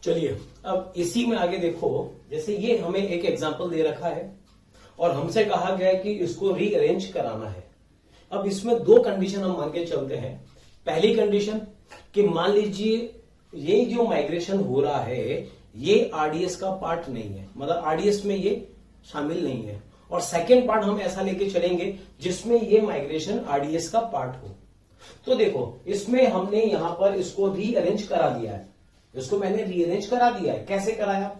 चलिए अब इसी में आगे देखो, जैसे ये हमें एक एग्जांपल दे रखा है और हमसे कहा गया है कि इसको रीअरेंज कराना है। अब इसमें दो कंडीशन हम मान के चलते हैं। पहली कंडीशन कि मान लीजिए ये जो माइग्रेशन हो रहा है ये आरडीएस का पार्ट नहीं है, मतलब आरडीएस में ये शामिल नहीं है। और सेकेंड पार्ट हम ऐसा लेके चलेंगे जिसमें ये माइग्रेशन आरडीएस का पार्ट हो। तो देखो इसमें हमने यहां पर इसको रीअरेंज करा दिया है, इसको मैंने रीअरेंज करा दिया है। कैसे कराया?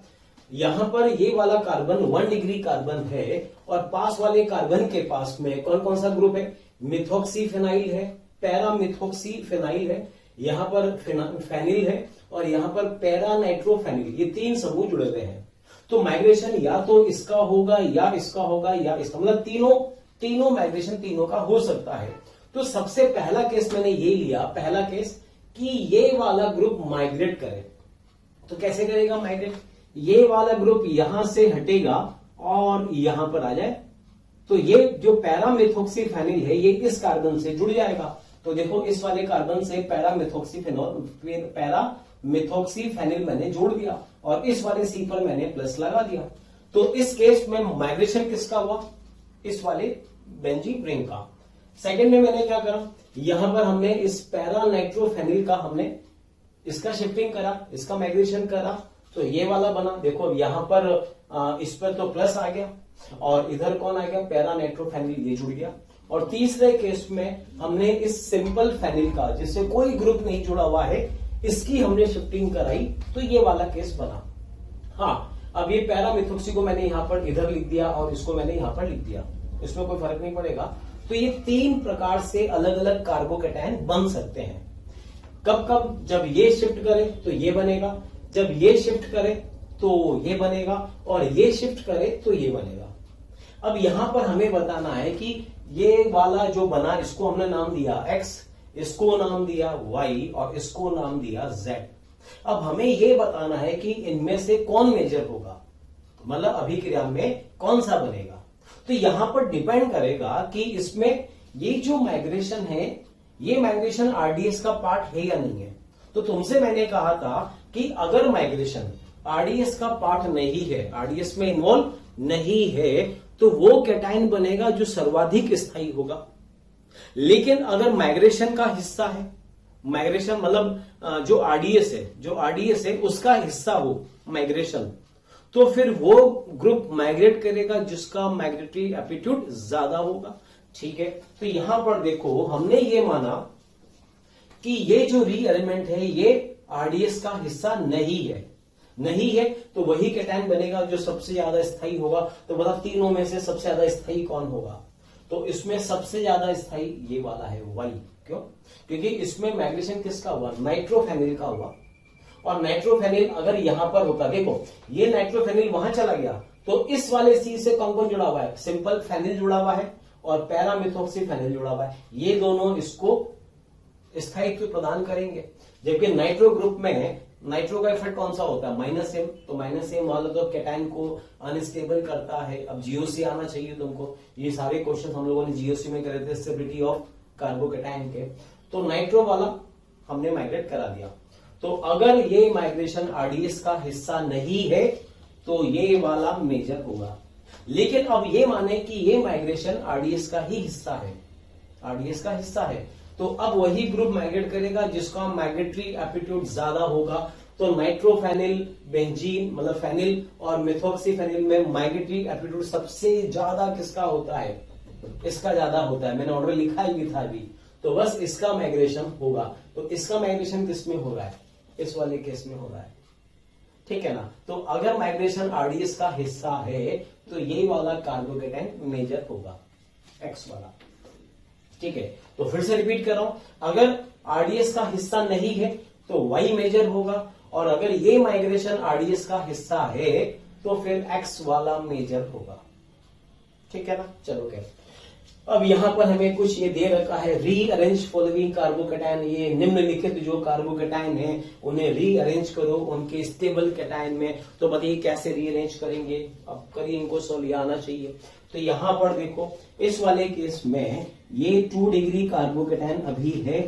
यहां पर ये वाला कार्बन 1 डिग्री कार्बन है और पास वाले कार्बन के पास में कौन कौन सा ग्रुप है? मिथॉक्सीफेनाइल है, पैरा मिथॉक्सीफेनाइल है, यहां पर फेनिल है और यहां पर पैरा नाइट्रोफेनिल, ये तीन समूह जुड़े हुए हैं। तो माइग्रेशन या तो इसका होगा या इसका होगा या इसका, मतलब तीनों माइग्रेशन तीनों का हो सकता है। तो सबसे पहला केस मैंने ये लिया, पहला केस कि ये वाला ग्रुप माइग्रेट करे। तो कैसे करेगा माइग्रेट? ये वाला ग्रुप यहां से हटेगा और यहां पर आ जाए, तो ये जो पैरामिथॉक्सीफेनिल है ये इस कार्बन से जुड़ जाएगा। तो देखो इस वाले कार्बन से पैरामिथॉक्सीफेनिल मैंने जोड़ दिया और इस वाले सी पर मैंने प्लस लगा दिया। तो इस केस में माइग्रेशन किसका हुआ? इस वाले बेंजीन रिंग का। सेकंड में मैंने क्या करा, यहां पर हमने इस पैरा नाइट्रोफेनिल का हमने इसका शिफ्टिंग करा, इसका माइग्रेशन करा, तो ये वाला बना। देखो यहां पर इस पर तो प्लस आ गया और इधर कौन आ गया? पैरा नाइट्रोफेनिल, ये जुड़ गया। और तीसरे केस में हमने इस सिंपल फेनिल का, जिससे कोई ग्रुप नहीं जुड़ा हुआ है, इसकी हमने शिफ्टिंग कराई, तो ये वाला केस बना। हाँ, अब ये पैरामिथॉक्सी को मैंने यहां पर इधर लिख दिया और इसको मैंने यहां पर लिख दिया, इसमें कोई फर्क नहीं पड़ेगा। तो ये तीन प्रकार से अलग अलग कार्बोकैटायन बन सकते हैं। कब कब? जब ये शिफ्ट करे तो ये बनेगा, जब ये शिफ्ट करे तो ये बनेगा और ये शिफ्ट करे तो ये बनेगा। अब यहां पर हमें बताना है कि ये वाला जो बना इसको हमने नाम दिया X, इसको नाम दिया Y और इसको नाम दिया Z। अब हमें ये बताना है कि इनमें से कौन मेजर होगा, मतलब अभिक्रिया में कौन सा बनेगा। तो यहां पर डिपेंड करेगा कि इसमें ये जो माइग्रेशन है ये माइग्रेशन आरडीएस का पार्ट है या नहीं है। तो तुमसे मैंने कहा था कि अगर माइग्रेशन आरडीएस का पार्ट नहीं है, आरडीएस में इन्वॉल्व नहीं है, तो वो कैटायन बनेगा जो सर्वाधिक स्थायी होगा। लेकिन अगर माइग्रेशन का हिस्सा है, माइग्रेशन मतलब जो आरडीएस है उसका हिस्सा हो माइग्रेशन, तो फिर वो ग्रुप माइग्रेट करेगा जिसका माइग्रेटरी एप्टीट्यूड ज्यादा होगा। ठीक है, तो यहां पर देखो हमने ये माना कि ये जो रीअरेंजमेंट है ये आरडीएस का हिस्सा नहीं है, तो वही कैटायन बनेगा जो सबसे ज्यादा स्थायी होगा। तो बता तीनों में से सबसे ज्यादा स्थायी कौन होगा? तो इसमें सबसे ज्यादा स्थायी ये वाला है Y। क्यों? क्योंकि इसमें माइग्रेशन किसका हुआ? नाइट्रोफेनिल का हुआ। और नाइट्रोफेनिल अगर यहां पर होता, देखो ये नाइट्रोफेनिल वहां चला गया, तो इस वाले सी से कौन कौन जुड़ा हुआ है? सिंपल फेनिल जुड़ा हुआ है और पैरामिथॉक्सीफेनिल जुड़ा हुआ है। ये दोनों इसको स्थायित्व प्रदान करेंगे। जबकि नाइट्रो ग्रुप में नाइट्रो का इफेक्ट कौन सा होता है? -M। तो -M वाला तो कैटायन को अनस्टेबल करता है। अब जीओसी आना चाहिए तुमको, ये सारे क्वेश्चन हम लोगों ने जीओसी में करे थे, स्टेबिलिटी ऑफ कार्बोकैटायन के। तो नाइट्रो वाला हमने माइग्रेट करा दिया। तो अगर ये माइग्रेशन आरडीएस का हिस्सा नहीं है तो ये वाला मेजर होगा। लेकिन अब ये माने कि ये माइग्रेशन आरडीएस का ही हिस्सा है, आरडीएस का हिस्सा है, तो अब वही ग्रुप माइग्रेट करेगा जिसका माइग्रेटरी एप्टीट्यूड ज्यादा होगा। तो नाइट्रोफेनिल, बेंजीन मतलब फेनिल और मिथॉक्सीफेनिल में माइग्रेटरी एप्टीट्यूड सबसे ज्यादा किसका होता है? इसका ज्यादा होता है। मैंने ऑर्डर लिखा ही था अभी, तो बस इसका माइग्रेशन होगा। तो इसका माइग्रेशन किस में हो रहा है? इस वाले केस में हो रहा है। ठीक है ना? तो अगर माइग्रेशन आरडीएस का हिस्सा है तो ये वाला कार्बोकैटायन मेजर होगा, X वाला। ठीक है, तो फिर से रिपीट कर रहा हूं, अगर आरडीएस का हिस्सा नहीं है तो Y मेजर होगा, और अगर ये माइग्रेशन आरडीएस का हिस्सा है तो फिर X वाला मेजर होगा। ठीक है ना? चलो क्या, अब यहां पर हमें कुछ ये दे रखा है, रीअरेंज फॉलोइंग कार्बोकैटायन। ये निम्नलिखित जो कार्बोकैटायन है उन्हें रीअरेंज करो उनके स्टेबल कैटायन में। तो बताइए कैसे रीअरेंज करेंगे? अब करिए, इनको सोल्व आना चाहिए। तो यहां पर देखो इस वाले केस में ये 2 डिग्री कार्बोकेटायन अभी है,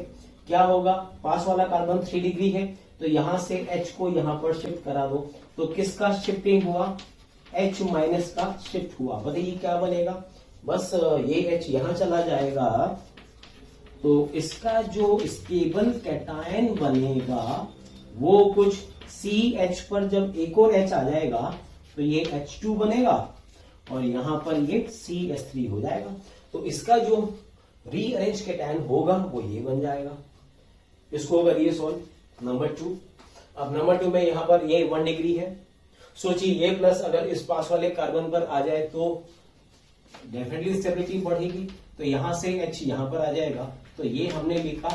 क्या होगा, पास वाला कार्बन 3 डिग्री है, तो यहां से H को यहां पर शिफ्ट करा दो, तो किसका शिफ्टिंग हुआ, H माइनस का शिफ्ट हुआ। बताइए क्या बनेगा, बस ये H यहां चला जाएगा, तो इसका जो स्टेबल कैटायन बनेगा वो कुछ CH पर जब एक और H आ जाएगा तो ये H2 बनेगा और यहां पर ये CH3 हो जाएगा। तो इसका जो रीअरेंज कैटायन होगा वो ये बन जाएगा। इसको करिए सॉल्व। नंबर 2, अब नंबर 2 में यहां पर ये 1 डिग्री है, सोचिए ये प्लस अगर इस पास वाले कार्बन पर आ जाए तो डेफिनेटली स्टेबिलिटी बढ़ेगी, तो यहां से H यहां पर आ जाएगा, तो ये हमने लिखा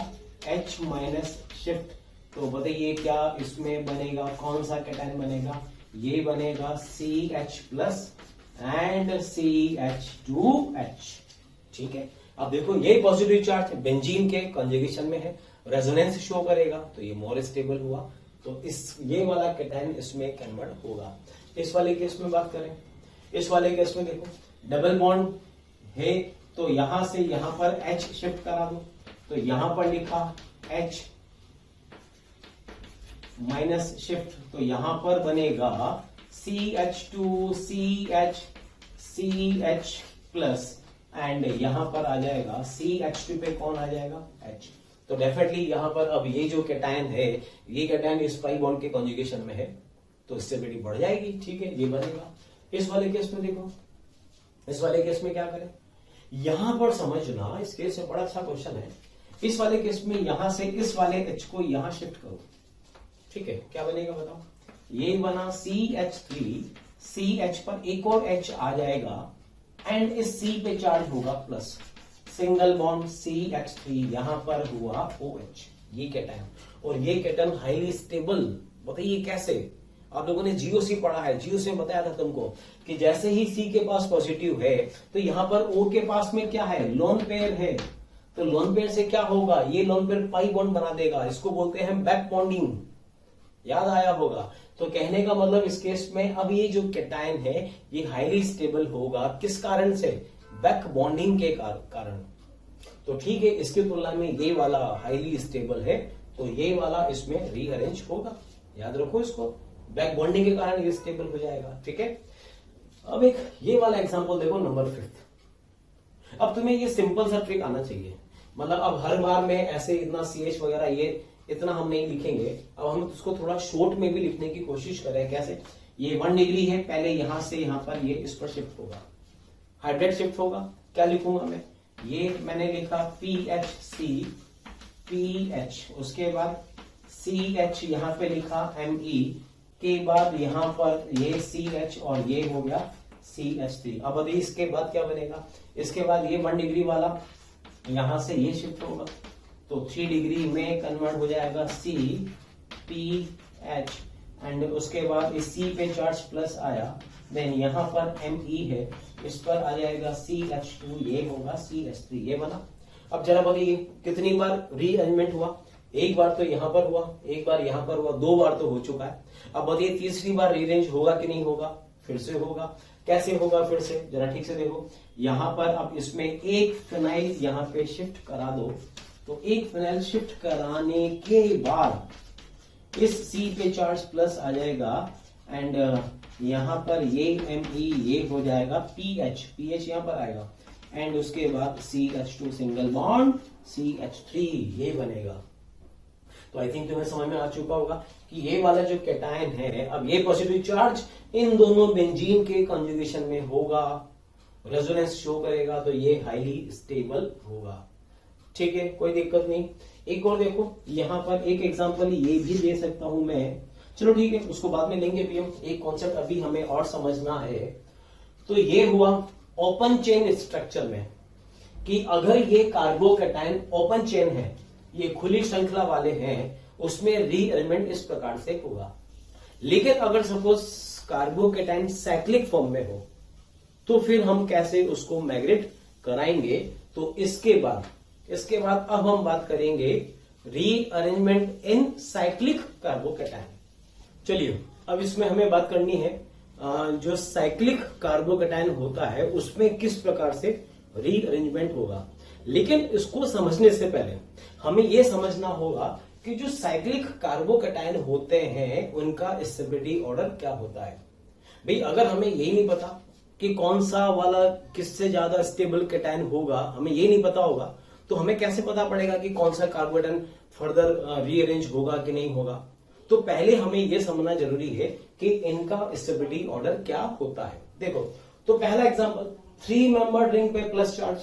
H माइनस शिफ्ट। तो बताइए क्या इसमें बनेगा, कौन सा कैटायन बनेगा, ये बनेगा CH प्लस एंड CH2H। ठीक है, अब देखो ये पॉजिटिव चार्ज बेंजीन के कॉन्जुगेशन में है, रेजोनेंस शो करेगा, तो ये मोर स्टेबल हुआ, तो इस ये वाला कैटायन इसमें कन्वर्ट होगा। इस वाले केस में बात करें, इस वाले केस में देखो डबल बॉन्ड है, तो यहां से यहां पर H शिफ्ट करा दो, तो यहां पर लिखा H माइनस शिफ्ट, तो यहां पर बनेगा CH2 CH प्लस एंड यहां पर आ जाएगा CH2 पे कौन आ जाएगा, H। तो डेफिनेटली यहां पर अब ये जो कैटायन है, ये कैटायन इस पाई बॉन्ड के कॉन्जुगेशन में है, तो स्टेबिलिटी बढ़ जाएगी। ठीक है, ये बनेगा। इस वाले केस में देखो, इस वाले केस में क्या करें, यहां पर समझना, इस केस से बड़ा अच्छा क्वेश्चन है। इस वाले केस में यहां से इस वाले H को यहां शिफ्ट करो, ठीक है, क्या बनेगा बताओ, ये बना CH3, CH पर एक और H आ जाएगा एंड इस C पे चार्ज होगा प्लस, सिंगल बॉन्ड CH3 यहां पर हुआ OH, ये कैटायन, और ये कैटायन हाईली स्टेबल। बताइए कैसे, आप लोगों ने GOC पढ़ा है, GOC में बताया था तुमको कि जैसे ही C के पास पॉजिटिव है तो यहां पर O के पास में क्या है, लोन पेयर है, तो लोन पेयर से क्या होगा, ये लोन पेयर पाई बॉन्ड बना देगा, इसको बोलते हैं बैक बॉन्डिंग, याद आया होगा। तो कहने का मतलब इस केस में अब ये जो कैटायन है ये हाईली स्टेबल होगा, किस कारण से, बैक बॉन्डिंग के कारण। तो ठीक है, इसकी तुलना में ये वाला हाईली स्टेबल है, तो ये वाला इसमें रीअरेंज होगा, याद रखो इसको, बैक बॉन्डिंग के कारण ये स्टेबल हो जाएगा। ठीक है, अब एक ये वाला एग्जांपल देखो, नंबर 5। अब तुम्हें ये सिंपल सा ट्रिक आना चाहिए, मतलब अब हर बार में ऐसे इतना CH वगैरह ये इतना हम नहीं लिखेंगे, अब हम उसको थोड़ा शॉर्ट में भी लिखने की कोशिश करें। कैसे, ये 1 डिग्री है, पहले यहां से यहां पर ये इस पर शिफ्ट होगा, हाइड्रेट शिफ्ट होगा, क्या लिखूंगा मैं, ये मैंने लिखा PHC PH, उसके बाद CH यहां पे लिखा Me के बाद यहां पर ये CH और ये हो गया CH3। अब अभी इसके बाद क्या बनेगा, इसके बाद ये 1 डिग्री वाला यहां से ये शिफ्ट होगा, तो 3 डिग्री में कन्वर्ट हो जाएगा CPH एंड उसके बाद इस C पे चार्ज प्लस आया, देन यहां पर Me है, इस पर आ जाएगा CH2, ये होगा CH3, ये बना। अब जरा बताइए कितनी बार रीअरेंजमेंट हुआ, एक बार तो यहां पर हुआ, एक बार यहां पर हुआ, 2 बार तो हो चुका है। अब बताइए तीसरी बार रीअरेंज होगा कि नहीं होगा, फिर से होगा। कैसे होगा फिर से, जरा ठीक से देखो, यहां पर अब इसमें एक फिनाइल यहां पे शिफ्ट करा दो, तो एक फिनाइल शिफ्ट कराने के बाद इस C पे चार्ज प्लस आ जाएगा एंड यहां पर ये Me ये हो जाएगा PH यहां पर आएगा एंड उसके बाद CH2 सिंगल बॉन्ड CH3 ये बनेगा। तो आई थिंक तुम्हें समझ में आ चुका होगा कि ये वाला जो कैटायन है, अब ये पॉजिटिव चार्ज इन दोनों बेंजीन के कॉन्जुगेशन में होगा, रेजोनेंस शो करेगा, तो ये हाईली स्टेबल होगा। ठीक है, कोई दिक्कत नहीं। एक और देखो, यहां पर एक एग्जांपल ये भी दे सकता हूं मैं, चलो ठीक है, उसको बाद में लेंगे भी हम, एक कॉन्सेप्ट अभी हमें और समझना है। तो ये हुआ ओपन चेन स्ट्रक्चर में कि अगर ये कार्बोकैटायन ओपन चेन है, ये खुली श्रृंखला वाले हैं, उसमें रीअरेंजमेंट इस प्रकार से होगा। लेकिन अगर सपोज कार्बोकैटायन साइक्लिक फॉर्म में हो तो फिर हम कैसे उसको माइग्रेट कराएंगे। तो इसके बाद अब हम बात करेंगे रीअरेंजमेंट इन साइक्लिक कार्बोकैटायन। चलिए अब इसमें हमें बात करनी है जो साइक्लिक कार्बोकैटायन होता है उसमें किस प्रकार से रीअरेंजमेंट होगा। लेकिन इसको समझने से पहले हमें यह समझना होगा कि जो साइक्लिक कार्बोकैटायन होते हैं उनका स्टेबिलिटी ऑर्डर क्या होता है। भाई अगर हमें यही नहीं पता कि कौन सा वाला किससे ज्यादा स्टेबल कैटायन होगा, हमें ये नहीं पता होगा, तो हमें कैसे पता पड़ेगा कि कौन सा कार्बोकैटायन फर्दर रीअरेंज होगा कि नहीं होगा। तो पहले हमें यह समझना जरूरी है कि इनका स्टेबिलिटी ऑर्डर क्या होता है। देखो तो पहला एग्जांपल 3 मेंबर रिंग पे प्लस चार्ज,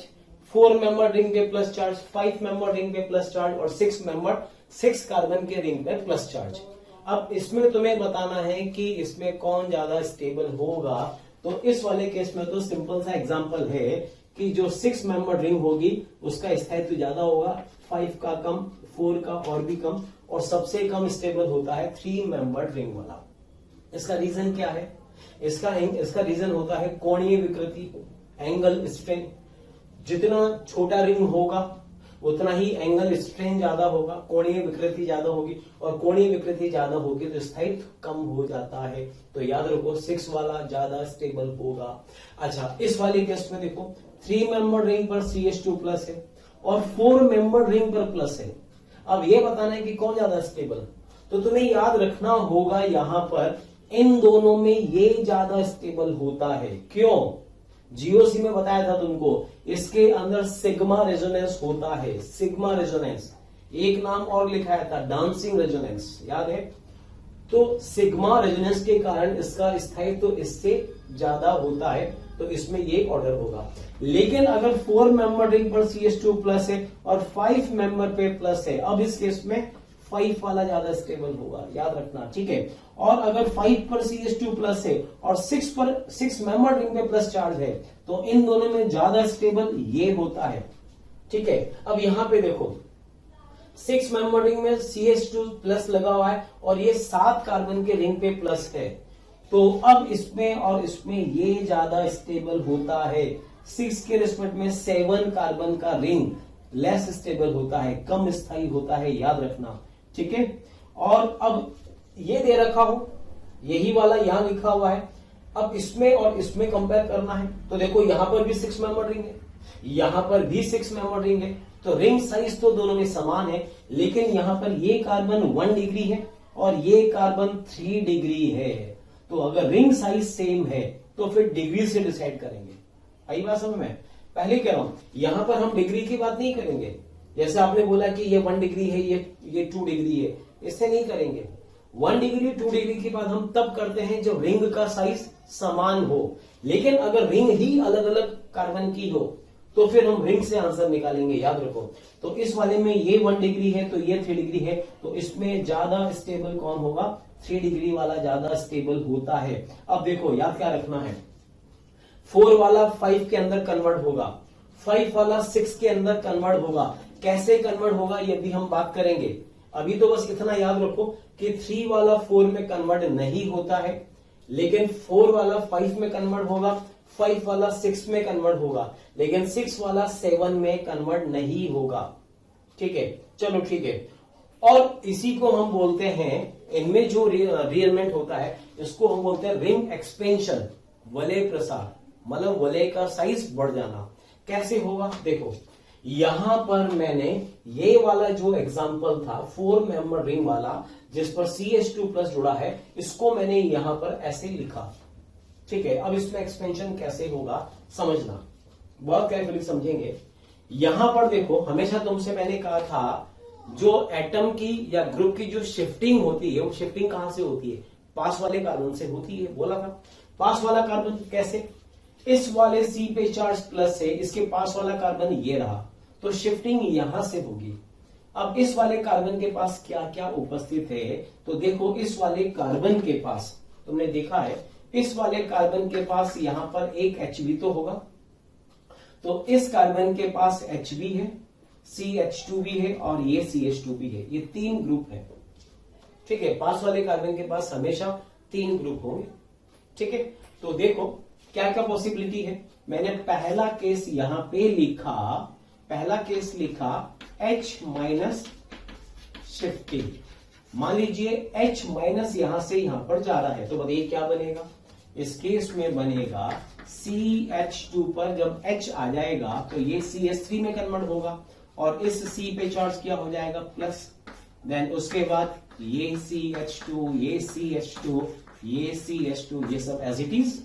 4 मेंबर रिंग पे प्लस चार्ज, 5 मेंबर रिंग पे प्लस चार्ज और 6 मेंबर 6 कार्बन के रिंग पे प्लस चार्ज। अब इसमें तुम्हें बताना है कि इसमें कौन ज्यादा स्टेबल होगा। तो इस वाले केस में तो सिंपल सा एग्जांपल है कि जो 6 मेंबर रिंग होगी उसका स्थायित्व ज्यादा होगा, 5 का कम, 4 का और भी कम, और सबसे कम स्टेबल होता है 3 मेंबर रिंग वाला। इसका रीजन क्या है? इसका रीजन होता है कोणीय विकृति, एंगल स्ट्रेन। जितना छोटा रिंग होगा उतना ही एंगल स्ट्रेन ज्यादा होगा, कोणीय विकृति ज्यादा होगी, और कोणीय विकृति ज्यादा होगी तो स्थायित्व कम हो जाता है। तो याद रखो 6 वाला ज्यादा स्टेबल होगा। अच्छा इस वाले केस में देखो 3 मेंबर रिंग पर CH2 प्लस है और 4 मेंबर रिंग पर प्लस है। अब ये बताना है कि कौन ज्यादा स्टेबल, तो तुम्हें याद रखना होगा यहां पर इन दोनों में ये ज्यादा स्टेबल होता है। क्यों? जीओसी में बताया था तुमको, इसके अंदर सिग्मा रेजोनेंस होता है। सिग्मा रेजोनेंस, एक नाम और लिखाया था डांसिंग रेजोनेंस, याद है? तो सिग्मा रेजोनेंस के कारण इसका स्थायित्व तो इससे ज्यादा होता है, तो इसमें ये ऑर्डर होगा। लेकिन अगर 4 मेंबर रिंग पर CH2 प्लस है और 5 मेंबर पे प्लस है, अब इस केस में 5 वाला ज्यादा स्टेबल होगा, याद रखना, ठीक है। और अगर 5 पर CH2 प्लस है और 6 मेंबर रिंग पे प्लस चार्ज है, तो इन दोनों में ज्यादा स्टेबल ये होता है, ठीक है। अब यहां पे देखो 6 मेंबर रिंग में CH2 प्लस लगा हुआ है और ये 7 कार्बन के रिंग पे प्लस है, तो अब इसमें और इसमें ये ज्यादा स्टेबल होता है। 6 के रिस्पेक्ट में 7 कार्बन का रिंग लेस स्टेबल होता है, कम स्थायी होता है, याद रखना, ठीक है। और अब ये दे रखा हो, यही वाला यहां लिखा हुआ है। अब इसमें और इसमें कंपेयर करना है, तो देखो यहां पर भी 6 मेंबर रिंग है, यहां पर भी 6 मेंबर रिंग है, तो रिंग साइज तो दोनों में समान है, लेकिन यहां पर ये कार्बन 1 डिग्री है और ये कार्बन 3 डिग्री है। तो अगर रिंग साइज सेम है तो फिर डिग्री से डिसाइड करेंगे। आई बात समझ में? पहले कह रहा हूं यहां पर हम डिग्री की बात नहीं करेंगे, जैसे आपने बोला कि ये 1 डिग्री है, ये 2 डिग्री है, इससे नहीं करेंगे। 1 डिग्री 2 डिग्री की बात हम तब करते हैं जब रिंग का साइज समान हो। लेकिन अगर रिंग ही अलग अलग कार्बन की हो तो फिर हम रिंग से आंसर निकालेंगे, याद रखो। तो इस वाले में ये 1 डिग्री है तो ये 3 डिग्री है, तो इसमें ज्यादा स्टेबल कौन होगा? 3 डिग्री वाला ज्यादा स्टेबल होता है। अब देखो याद क्या रखना है, 4 वाला 5 के अंदर कन्वर्ट होगा, 5 वाला 6 के अंदर कन्वर्ट होगा। कैसे कन्वर्ट होगा ये भी हम बात करेंगे। अभी तो बस इतना याद रखो कि 3 वाला 4 में कन्वर्ट नहीं होता है, लेकिन 4 वाला 5 में कन्वर्ट होगा, 5 वाला 6 में कन्वर्ट होगा, लेकिन 6 वाला 7 में कन्वर्ट नहीं होगा, ठीक है। चलो ठीक है। और इसी को हम बोलते हैं, इनमें जो रीअरेंजमेंट होता है इसको हम बोलते हैं रिंग एक्सपेंशन, वलय प्रसार, मतलब वलय का साइज बढ़ जाना। कैसे होगा? देखो यहां पर मैंने ये वाला जो एग्जांपल था 4 मेंबर रिंग वाला जिस पर CH2 प्लस जुड़ा है, इसको मैंने यहां पर ऐसे लिखा, ठीक है। अब इसमें एक्सपेंशन कैसे होगा समझना, बहुत केयरफुली समझेंगे। यहां पर देखो हमेशा तुमसे मैंने कहा था जो एटम की या ग्रुप की जो शिफ्टिंग होती है वो शिफ्टिंग कहां से होती है? पास वाले कार्बन से होती है, बोला था। पास वाला कार्बन कैसे? इस वाले C पे चार्ज प्लस है, इसके पास वाला कार्बन ये रहा, तो शिफ्टिंग यहां से होगी। अब इस वाले कार्बन के पास क्या क्या उपस्थित है, तो देखो इस वाले कार्बन के पास तुमने देखा है, इस वाले कार्बन के पास यहां पर एक Hb तो होगा, तो इस कार्बन के पास Hb है, CH2 भी है और ये CH2 भी है, ये 3 ग्रुप है, ठीक है। पास वाले कार्बन के पास हमेशा 3 ग्रुप होंगे, ठीक है। तो देखो क्या क्या पॉसिबिलिटी है। मैंने पहला केस यहां पे लिखा, पहला केस लिखा H माइनस शिफ्टिंग। मान लीजिए H माइनस यहां से यहां पर जा रहा है, तो बताइए क्या बनेगा? इस केस में बनेगा CH2 पर जब H आ जाएगा तो ये CH3 में कन्वर्ट होगा और इस C पे चार्ज क्या हो जाएगा प्लस। देन उसके बाद ये CH2, ये CH2, ये CH2, ये सब एज इट इज,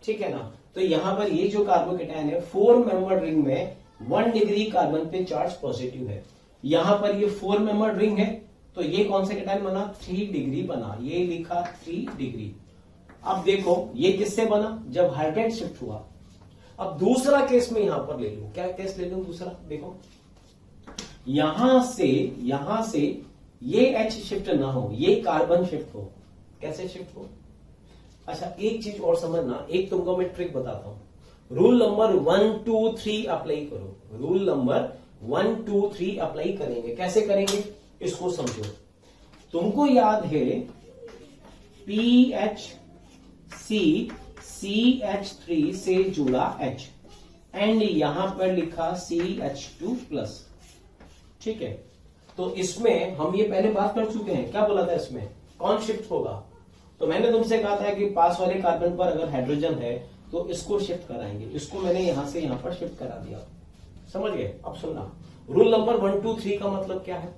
ठीक है ना। तो यहां पर ये जो कार्बोकेटायन है 4 मेंबर रिंग में 1 डिग्री कार्बन पे चार्ज पॉजिटिव है। यहां पर ये 4 मेंबर रिंग है तो ये कौन सा केटायन बना 3 डिग्री बना, ये लिखा 3 डिग्री। अब देखो ये किससे बना जब हाइड्रेट शिफ्ट हुआ। अब दूसरा केस में यहां पर ले लूं, क्या केस ले लूं दूसरा, देखो यहां से ये H शिफ्ट ना हो, ये कार्बन शिफ्ट हो। कैसे शिफ्ट हो? अच्छा एक चीज और समझना, एक तुमको मैं ट्रिक बताता हूं। रूल नंबर 1 2 3 अप्लाई करो। रूल नंबर 1 2 3 अप्लाई करेंगे। कैसे करेंगे इसको समझो। तुमको याद है PHC CH3 से जुड़ा H एंड यहां पर लिखा CH2 प्लस, ठीक है। तो इसमें हम ये पहले बात कर चुके हैं, क्या बोला था इसमें कौन शिफ्ट होगा। तो मैंने तुमसे कहा था कि पास वाले कार्बन पर अगर हाइड्रोजन है तो इसको शिफ्ट कराएंगे। इसको मैंने यहां से यहां पर शिफ्ट करा दिया, समझ गए। अब सुनना, रूल नंबर 1 2 3 का मतलब क्या है।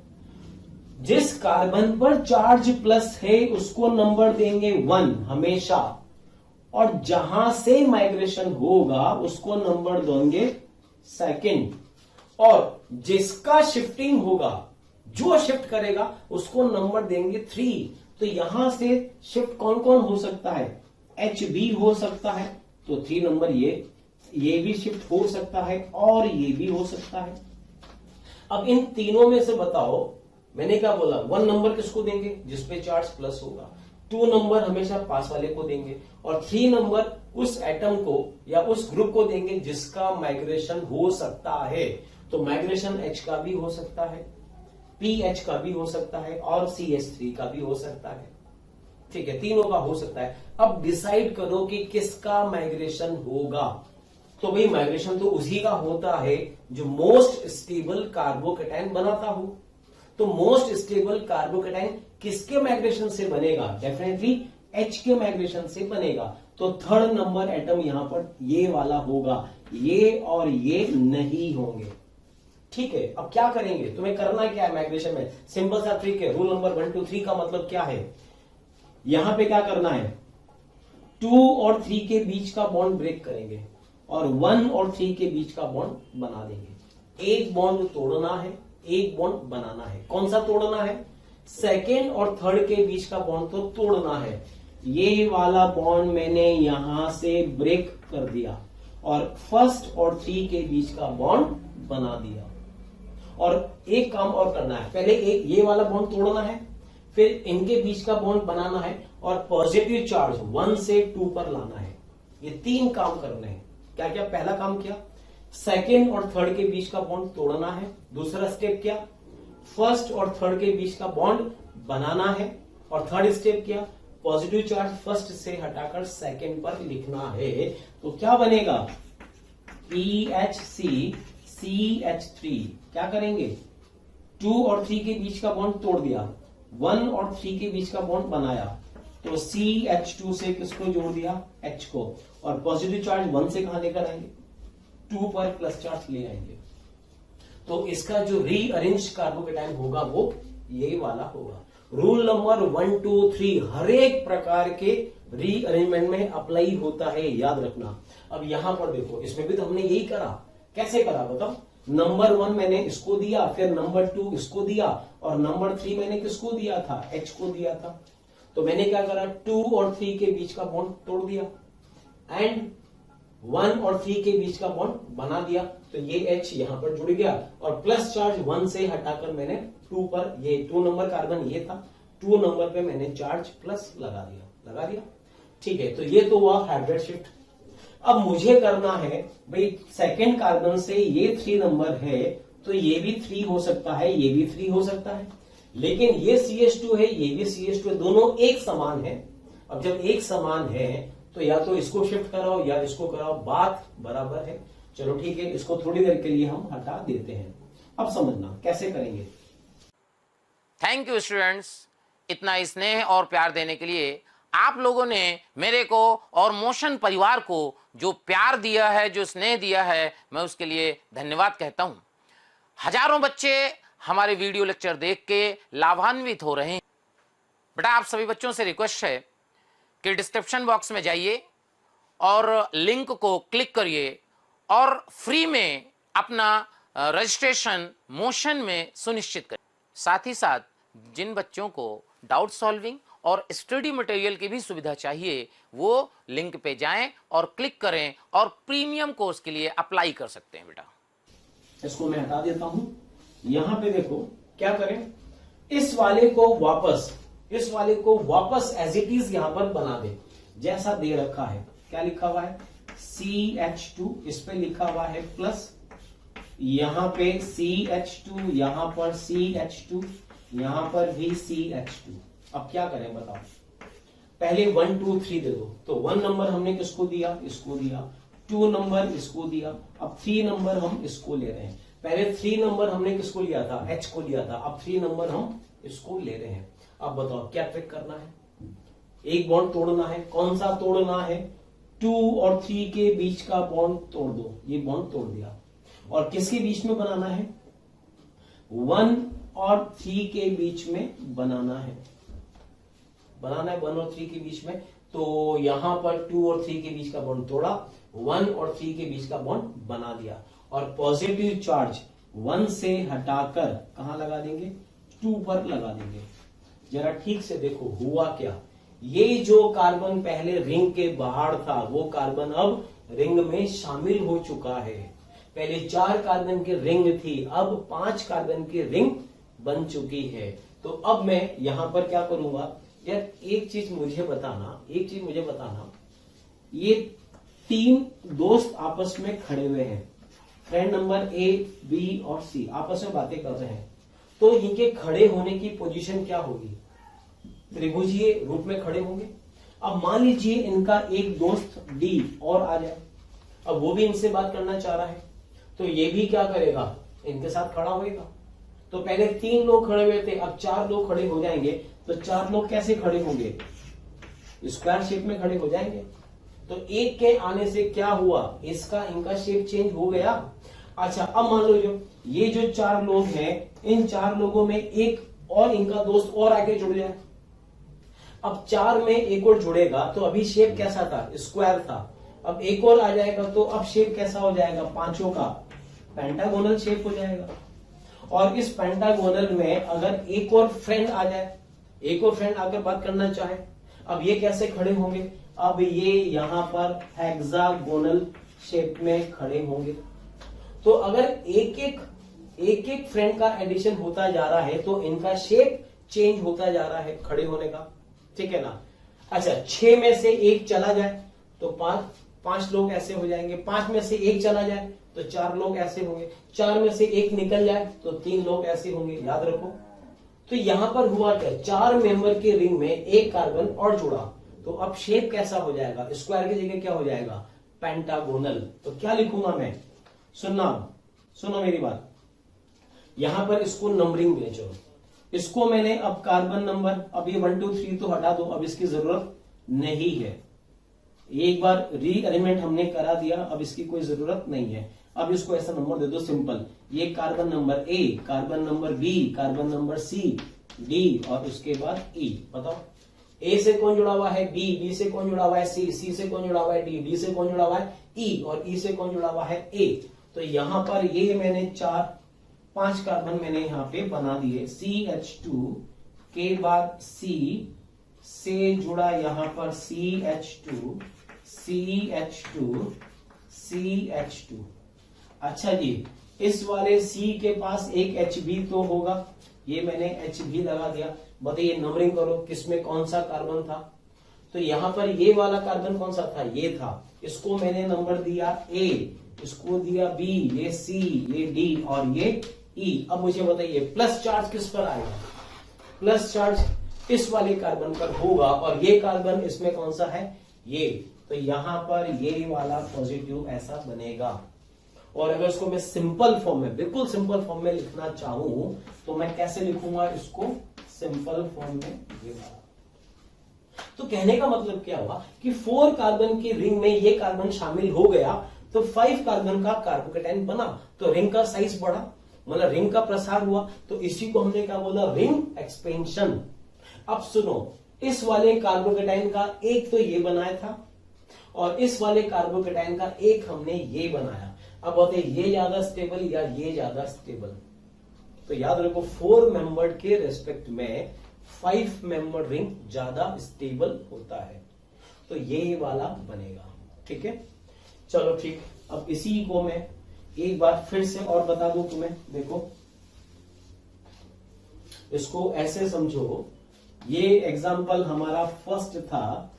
जिस कार्बन पर चार्ज प्लस है उसको नंबर देंगे 1 हमेशा, और जहां से माइग्रेशन होगा उसको नंबर देंगे सेकंड, और जिसका शिफ्टिंग होगा जो शिफ्ट करेगा उसको नंबर देंगे 3। तो यहां से शिफ्ट कौन कौन हो सकता है, H भी हो सकता है तो 3 नंबर ये भी शिफ्ट हो सकता है और ये भी हो सकता है। अब इन तीनों में से बताओ, मैंने क्या बोला 1 नंबर किसको देंगे जिसपे चार्ज प्लस होगा, 2 नंबर हमेशा पास वाले को देंगे, और 3 नंबर उस एटम को या उस ग्रुप को देंगे जिसका माइग्रेशन हो सकता है। तो माइग्रेशन H का भी हो सकता है, PH का भी हो सकता है और CH3 का भी हो सकता है, ठीक है, तीनों का हो सकता है। अब डिसाइड करो कि किसका माइग्रेशन होगा। तो भाई माइग्रेशन तो उसी का होता है जो मोस्ट स्टेबल कार्बोकेटायन बनाता हो। तो मोस्ट स्टेबल कार्बोकेटायन किसके माइग्रेशन से बनेगा, डेफिनेटली H के माइग्रेशन से बनेगा। तो थर्ड नंबर एटम यहां पर ये वाला होगा, ये और ये नहीं होंगे, ठीक है। अब क्या करेंगे, तुम्हें करना क्या है माइग्रेशन में, सिंपल सा ट्रिक है। रूल नंबर 1 2 3 का मतलब क्या है, यहां पे क्या करना है 2 और 3 के बीच का बॉन्ड ब्रेक करेंगे और 1 और 3 के बीच का बॉन्ड बना देंगे। एक बॉन्ड तोड़ना है, एक बॉन्ड बनाना है। कौन सा तोड़ना है, सेकेंड और थर्ड के बीच का बॉन्ड तो तोड़ना है। ये वाला बॉन्ड मैंने यहां से ब्रेक कर दिया और फर्स्ट और 3 के बीच का बॉन्ड बना दिया। और एक काम और करना है, पहले एक ये वाला बॉन्ड तोड़ना है, फिर इनके बीच का बॉन्ड बनाना है और पॉजिटिव चार्ज 1 से 2 पर लाना है। ये 3 काम करने हैं। क्या क्या, पहला काम किया सेकेंड और थर्ड के बीच का बॉन्ड तोड़ना है, दूसरा स्टेप क्या फर्स्ट और थर्ड के बीच का बॉन्ड बनाना है, और थर्ड स्टेप क्या पॉजिटिव चार्ज फर्स्ट से हटाकर सेकेंड पर लिखना है। तो क्या बनेगा PHC CH3, क्या करेंगे 2 और 3 के बीच का बॉन्ड तोड़ दिया, 1 और 3 के बीच का बॉन्ड बनाया, तो CH2 से किसको जोड़ दिया H को, और पॉजिटिव चार्ज 1 से कहां लेकर आएंगे 2 पर प्लस चार्ज ले आएंगे। तो इसका जो रीअरेंज कार्बोकेटायन होगा वो यही वाला होगा। रूल नंबर 1 2 3 हर एक प्रकार के रीअरेंजमेंट में अप्लाई होता है, याद रखना। अब यहां पर देखो, इसमें भी तो हमने यही करा। कैसे करा बताओ, नंबर 1 मैंने इसको दिया, फिर नंबर 2 इसको दिया, और नंबर 3 मैंने किसको दिया था H को दिया था। तो मैंने क्या करा 2 और 3 के बीच का बॉन्ड तोड़ दिया एंड 1 और 3 के बीच का बॉन्ड बना दिया। तो ये H यहां पर जुड़ गया और प्लस चार्ज 1 से हटाकर मैंने 2 पर, ये 2 नंबर कार्बन ये था, 2 नंबर पे मैंने चार्ज प्लस लगा दिया, ठीक है। तो ये तो हुआ हाइड्रेट शिफ्ट। अब मुझे करना है भाई सेकेंड कार्बन से ये 3 नंबर है तो ये भी 3 हो सकता है, ये भी 3 हो सकता है, लेकिन ये CH2 है, ये भी CH2 है, दोनों एक समान है। अब जब एक समान है तो या तो इसको शिफ्ट कराओ या इसको कराओ, बात बराबर है। चलो ठीक है, इसको थोड़ी देर के लिए हम हटा देते हैं। अब समझना कैसे करेंगे। थैंक यू स्टूडेंट्स, इतना स्नेह और प्यार देने के लिए आप लोगों ने मेरे को और मोशन परिवार को जो प्यार दिया है, जो स्नेह दिया है, मैं उसके लिए धन्यवाद कहता हूं। हजारों बच्चे हमारे वीडियो लेक्चर देख के लाभान्वित हो रहे हैं। बेटा, आप सभी बच्चों से रिक्वेस्ट है कि डिस्क्रिप्शन बॉक्स में जाइए और लिंक को क्लिक करिए और फ्री में अपना रजिस्ट्रेशन मोशन में सुनिश्चित करें। साथ ही साथ जिन बच्चों को डाउट सॉल्विंग और स्टडी मटेरियल की भी सुविधा चाहिए, वो लिंक पे जाएं और क्लिक करें और प्रीमियम कोर्स के लिए अप्लाई कर सकते हैं। बेटा, इसको मैं हटा देता हूं। यहां पे देखो क्या करें, इस वाले को वापस एज इट इज यहां पर बना दे, जैसा दे रखा है। क्या लिखा हुआ है? CH2, इस पे लिखा हुआ है प्लस, यहां पे CH2, यहां पर CH2, यहां पर भी CH2। अब क्या करें बताओ? पहले 1 2 3 दे दो। तो 1 नंबर हमने किसको दिया? इसको दिया। 2 नंबर इसको दिया। अब 3 नंबर हम इसको ले रहे हैं। पहले 3 नंबर हमने किसको लिया था? H को लिया था। अब 3 नंबर हम इसको ले रहे हैं। अब बताओ क्या ट्रिक करना है? एक बॉन्ड तोड़ना है। कौन सा तोड़ना है? 2 और 3 के बीच का बॉन्ड तोड़ दो। ये बॉन्ड तोड़ दिया। और किसके बीच में बनाना है? 1 और 3 के बीच में बनाना है। 1 और 3 के बीच में। तो यहां पर 2 और 3 के बीच का बॉन्ड तोड़ा, 1 और 3 के बीच का बॉन्ड बना दिया। और पॉजिटिव चार्ज 1 से हटाकर कहां लगा देंगे? 2 पर लगा देंगे। जरा ठीक से देखो हुआ क्या। ये जो कार्बन पहले रिंग के बाहर था, वो कार्बन अब रिंग में शामिल हो चुका है। पहले 4 कार्बन की रिंग थी, अब 5 कार्बन की रिंग बन चुकी है। तो अब मैं यहां पर क्या करूंगा यार, एक चीज मुझे बताना, ये 3 दोस्त आपस में खड़े हुए हैं। फ्रेंड नंबर A, B और C आपस में बातें कर रहे हैं। तो इनके खड़े होने की पोजीशन क्या होगी? त्रिभुजीय रूप में खड़े होंगे। अब मान लीजिए इनका एक दोस्त D और आ जाए, अब वो भी इनसे बात करना चाह रहा है, तो ये भी क्या करेगा? इनके साथ खड़ा होएगा। तो पहले 3 लोग खड़े हुए थे, अब 4 लोग खड़े हो जाएंगे। तो 4 लोग कैसे खड़े होंगे? स्क्वायर शेप में खड़े हो जाएंगे। तो एक के आने से क्या हुआ? इनका शेप चेंज हो गया। अच्छा, अब मान लो ये जो 4 लोग हैं, इन 4 लोगों में एक और इनका दोस्त और आके जुड़ जाए। अब 4 में एक और जुड़ेगा, तो अभी शेप कैसा था? स्क्वायर था। अब एक और आ जाएगा, तो अब शेप कैसा हो जाएगा? 5 का पेंटागोनल शेप हो जाएगा। और इस पेंटागोनल में अगर एक और फ्रेंड आ जाए, एक और फ्रेंड आकर बात करना चाहे, अब ये कैसे खड़े होंगे? अब ये यहां पर हेक्सागोनल शेप में खड़े होंगे। तो अगर एक एक फ्रेंड का एडिशन होता जा रहा है, तो इनका शेप चेंज होता जा रहा है खड़े होने का। ठीक है ना? अच्छा, 6 में से 1 चला जाए तो 5 लोग ऐसे हो जाएंगे। 5 में से 1 चला जाए तो 4 लोग ऐसे होंगे। 4 में से 1 निकल जाए तो 3 लोग ऐसे होंगे। याद रखो। तो यहां पर हुआ क्या? 4 मेंबर के रिंग में एक कार्बन और जुड़ा, तो अब शेप कैसा हो जाएगा? स्क्वायर की जगह क्या हो जाएगा? पेंटागोनल। तो क्या लिखूंगा मैं? सुनो मेरी बात। यहां पर इसको नंबरिंग भेजो। इसको मैंने अब कार्बन नंबर, अब ये 1 2 3 तो हटा दो, अब इसकी जरूरत नहीं है। एक बार रीअरेंजमेंट हमने करा दिया, अब इसकी कोई जरूरत नहीं है। अब इसको ऐसा नंबर दे दो सिंपल। ये carbon number A, carbon number B, carbon number C, D और उसके बाद E। बताओ A से कौन जुड़ा हुआ है? B से कौन जुड़ा हुआ है? C से कौन जुड़ा हुआ है? D से कौन जुड़ा हुआ है? E और E से कौन जुड़ा हुआ है? A। तो यहां पर ये मैंने 5 कार्बन मैंने यहां पे बना दिए। CH2 के बाद C से जुड़ा यहां पर CH2, CH2, CH2। अच्छा जी, इस वाले C के पास एक Hb तो होगा, ये मैंने Hb लगा दिया। बताइए नंबरिंग करो, किसमें कौन सा कार्बन था? तो यहां पर ये वाला कार्बन कौन सा था? ये था। इसको मैंने नंबर दिया A, इसको दिया B, ये C, ये D और ये E। अब मुझे बताइए प्लस चार्ज किस पर आएगा? प्लस चार्ज इस वाले कार्बन पर होगा, और ये कार्बन इसमें कौन सा है? ये। तो यहां पर ये वाला पॉजिटिव ऐसा बनेगा। और अगर इसको मैं सिंपल फॉर्म में, बिल्कुल सिंपल फॉर्म में लिखना चाहूं तो मैं कैसे लिखूंगा इसको? सिंपल फॉर्म में ये वाला। तो कहने का मतलब क्या हुआ कि 4 कार्बन की रिंग में ये कार्बन शामिल हो गया तो 5 कार्बन का कार्बोकेटाइन बना, तो रिंग का साइज बढ़ा, मतलब रिंग का प्रसार हुआ। तो इसी को हमने क्या बोला, रिंग एक्सपेंशन। अब सुनो, इस वाले कार्बोकेटाइन का एक तो ये बनाया था और इस वाले कार्बोकेटाइन का एक हमने ये बनाया। अब बताइए ये ज्यादा स्टेबल या ये ज्यादा स्टेबल? तो याद रखो 4 मेंबर्ड के रेस्पेक्ट में 5 मेंबर रिंग ज्यादा स्टेबल होता है, तो ये वाला बनेगा। ठीक है, चलो ठीक। अब इसी को मैं एक बार फिर से और बता दूं तुम्हें। देखो इसको ऐसे समझो, ये एग्जाम्पल हमारा फर्स्ट था,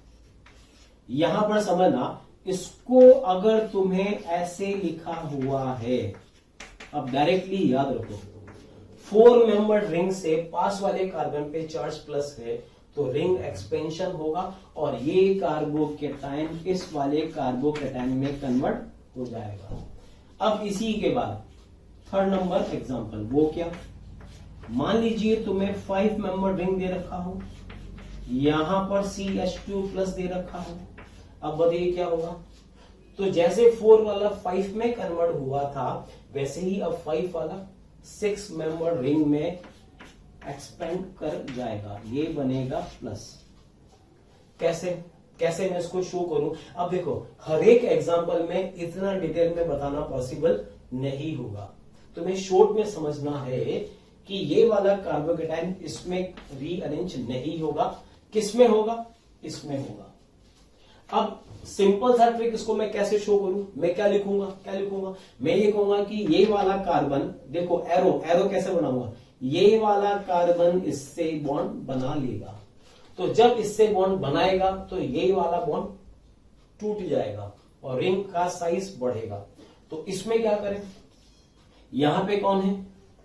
यहां पर समझना, इसको अगर तुम्हें ऐसे लिखा हुआ है, अब डायरेक्टली याद रखो 4 मेंबर रिंग से पास वाले कार्बन पे चार्ज प्लस है तो रिंग एक्सपेंशन होगा और ये कार्बोकेटाइन इस वाले कार्बोकेटाइन में कन्वर्ट हो जाएगा। अब इसी के बाद थर्ड नंबर एग्जांपल, वो क्या, मान लीजिए तुम्हें 5 मेंबर रिंग दे रखा हो, यहां पर CH2 प्लस दे रखा हो। अब बताइए क्या होगा, तो जैसे 4 वाला 5 में कन्वर्ट हुआ था वैसे ही अब 5 वाला 6 मेंबर रिंग में एक्सपेंड कर जाएगा, ये बनेगा प्लस। कैसे मैं इसको शो करूं? अब देखो हर एक एग्जांपल में इतना डिटेल में बताना पॉसिबल नहीं होगा, तुम्हें शॉर्ट में समझना है कि ये वाला कार्बोकेटाइन इसमें रीअरेंज नहीं होगा, किसमें होगा, इसमें होगा। अब सिंपल सा ट्रिक, इसको मैं कैसे शो करूं? मैं क्या लिखूंगा, मैं ये कहूंगा कि ये वाला कार्बन, देखो एरो कैसे बनाऊंगा, ये वाला कार्बन इससे बॉन्ड बना लेगा, तो जब इससे बॉन्ड बनाएगा तो ये वाला बॉन्ड टूट जाएगा और रिंग का साइज बढ़ेगा। तो इसमें क्या करें, यहां पे कौन है,